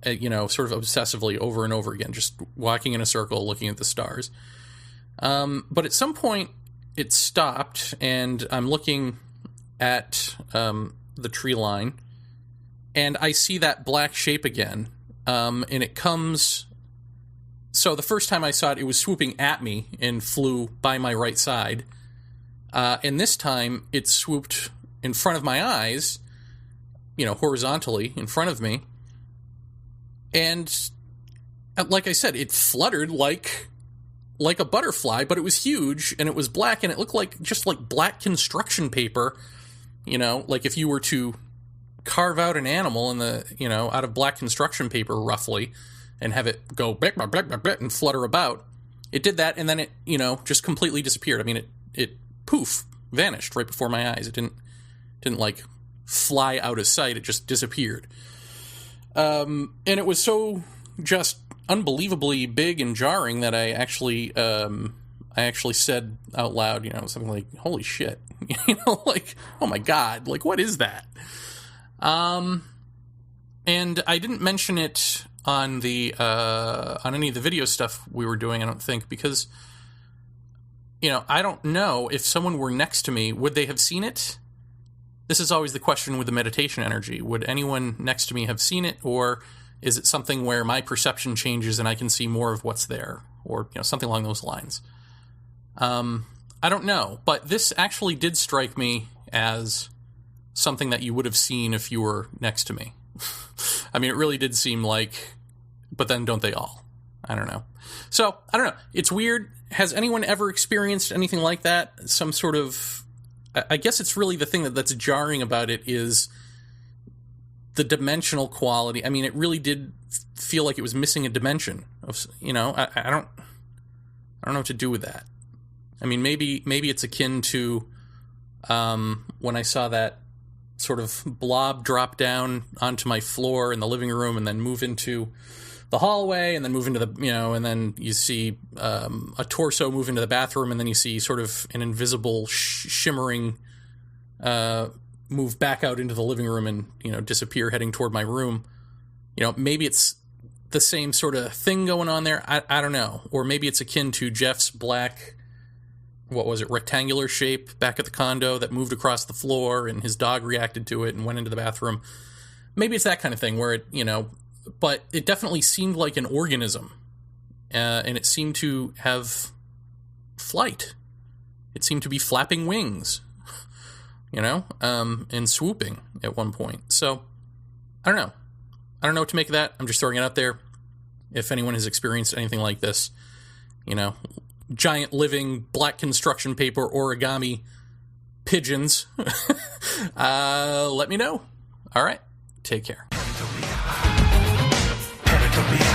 sort of obsessively over and over again, just walking in a circle, looking at the stars. But at some point it stopped, and I'm looking at the tree line, and I see that black shape again. And it comes... So the first time I saw it, it was swooping at me and flew by my right side. And this time, it swooped in front of my eyes, horizontally in front of me. And like I said, it fluttered like a butterfly, but it was huge, and it was black, and it looked like just like black construction paper, like if you were to carve out an animal in the, out of black construction paper roughly, and have it go blip, blip, blip, blip, blip, and flutter about. It did that, and then it, just completely disappeared. I mean, it poof, vanished right before my eyes. It didn't like fly out of sight. It just disappeared. And it was so just unbelievably big and jarring that I actually said out loud, something like, "Holy shit!" Like, "Oh my god!" Like, what is that? And I didn't mention it on the on any of the video stuff we were doing, I don't think, because I don't know if someone were next to me, would they have seen it? This is always the question with the meditation energy. Would anyone next to me have seen it, or is it something where my perception changes and I can see more of what's there, or something along those lines? I don't know, but this actually did strike me as something that you would have seen if you were next to me. I mean, it really did seem like, but then don't they all? I don't know. So, I don't know. It's weird. Has anyone ever experienced anything like that? Some sort of, I guess it's really the thing that's jarring about it is the dimensional quality. I mean, it really did feel like it was missing a dimension of, I don't know what to do with that. I mean, maybe it's akin to when I saw that sort of blob drop down onto my floor in the living room and then move into the hallway and then move into the, and then you see a torso move into the bathroom, and then you see sort of an invisible shimmering move back out into the living room and, disappear heading toward my room. Maybe it's the same sort of thing going on there. I don't know. Or maybe it's akin to Jeff's black, what was it, rectangular shape back at the condo that moved across the floor, and his dog reacted to it and went into the bathroom. Maybe it's that kind of thing where it, but it definitely seemed like an organism, and it seemed to have flight. It seemed to be flapping wings, and swooping at one point. So, I don't know. I don't know what to make of that. I'm just throwing it out there. If anyone has experienced anything like this, giant living black construction paper origami pigeons, let me know. All right. Take care. Paratopia.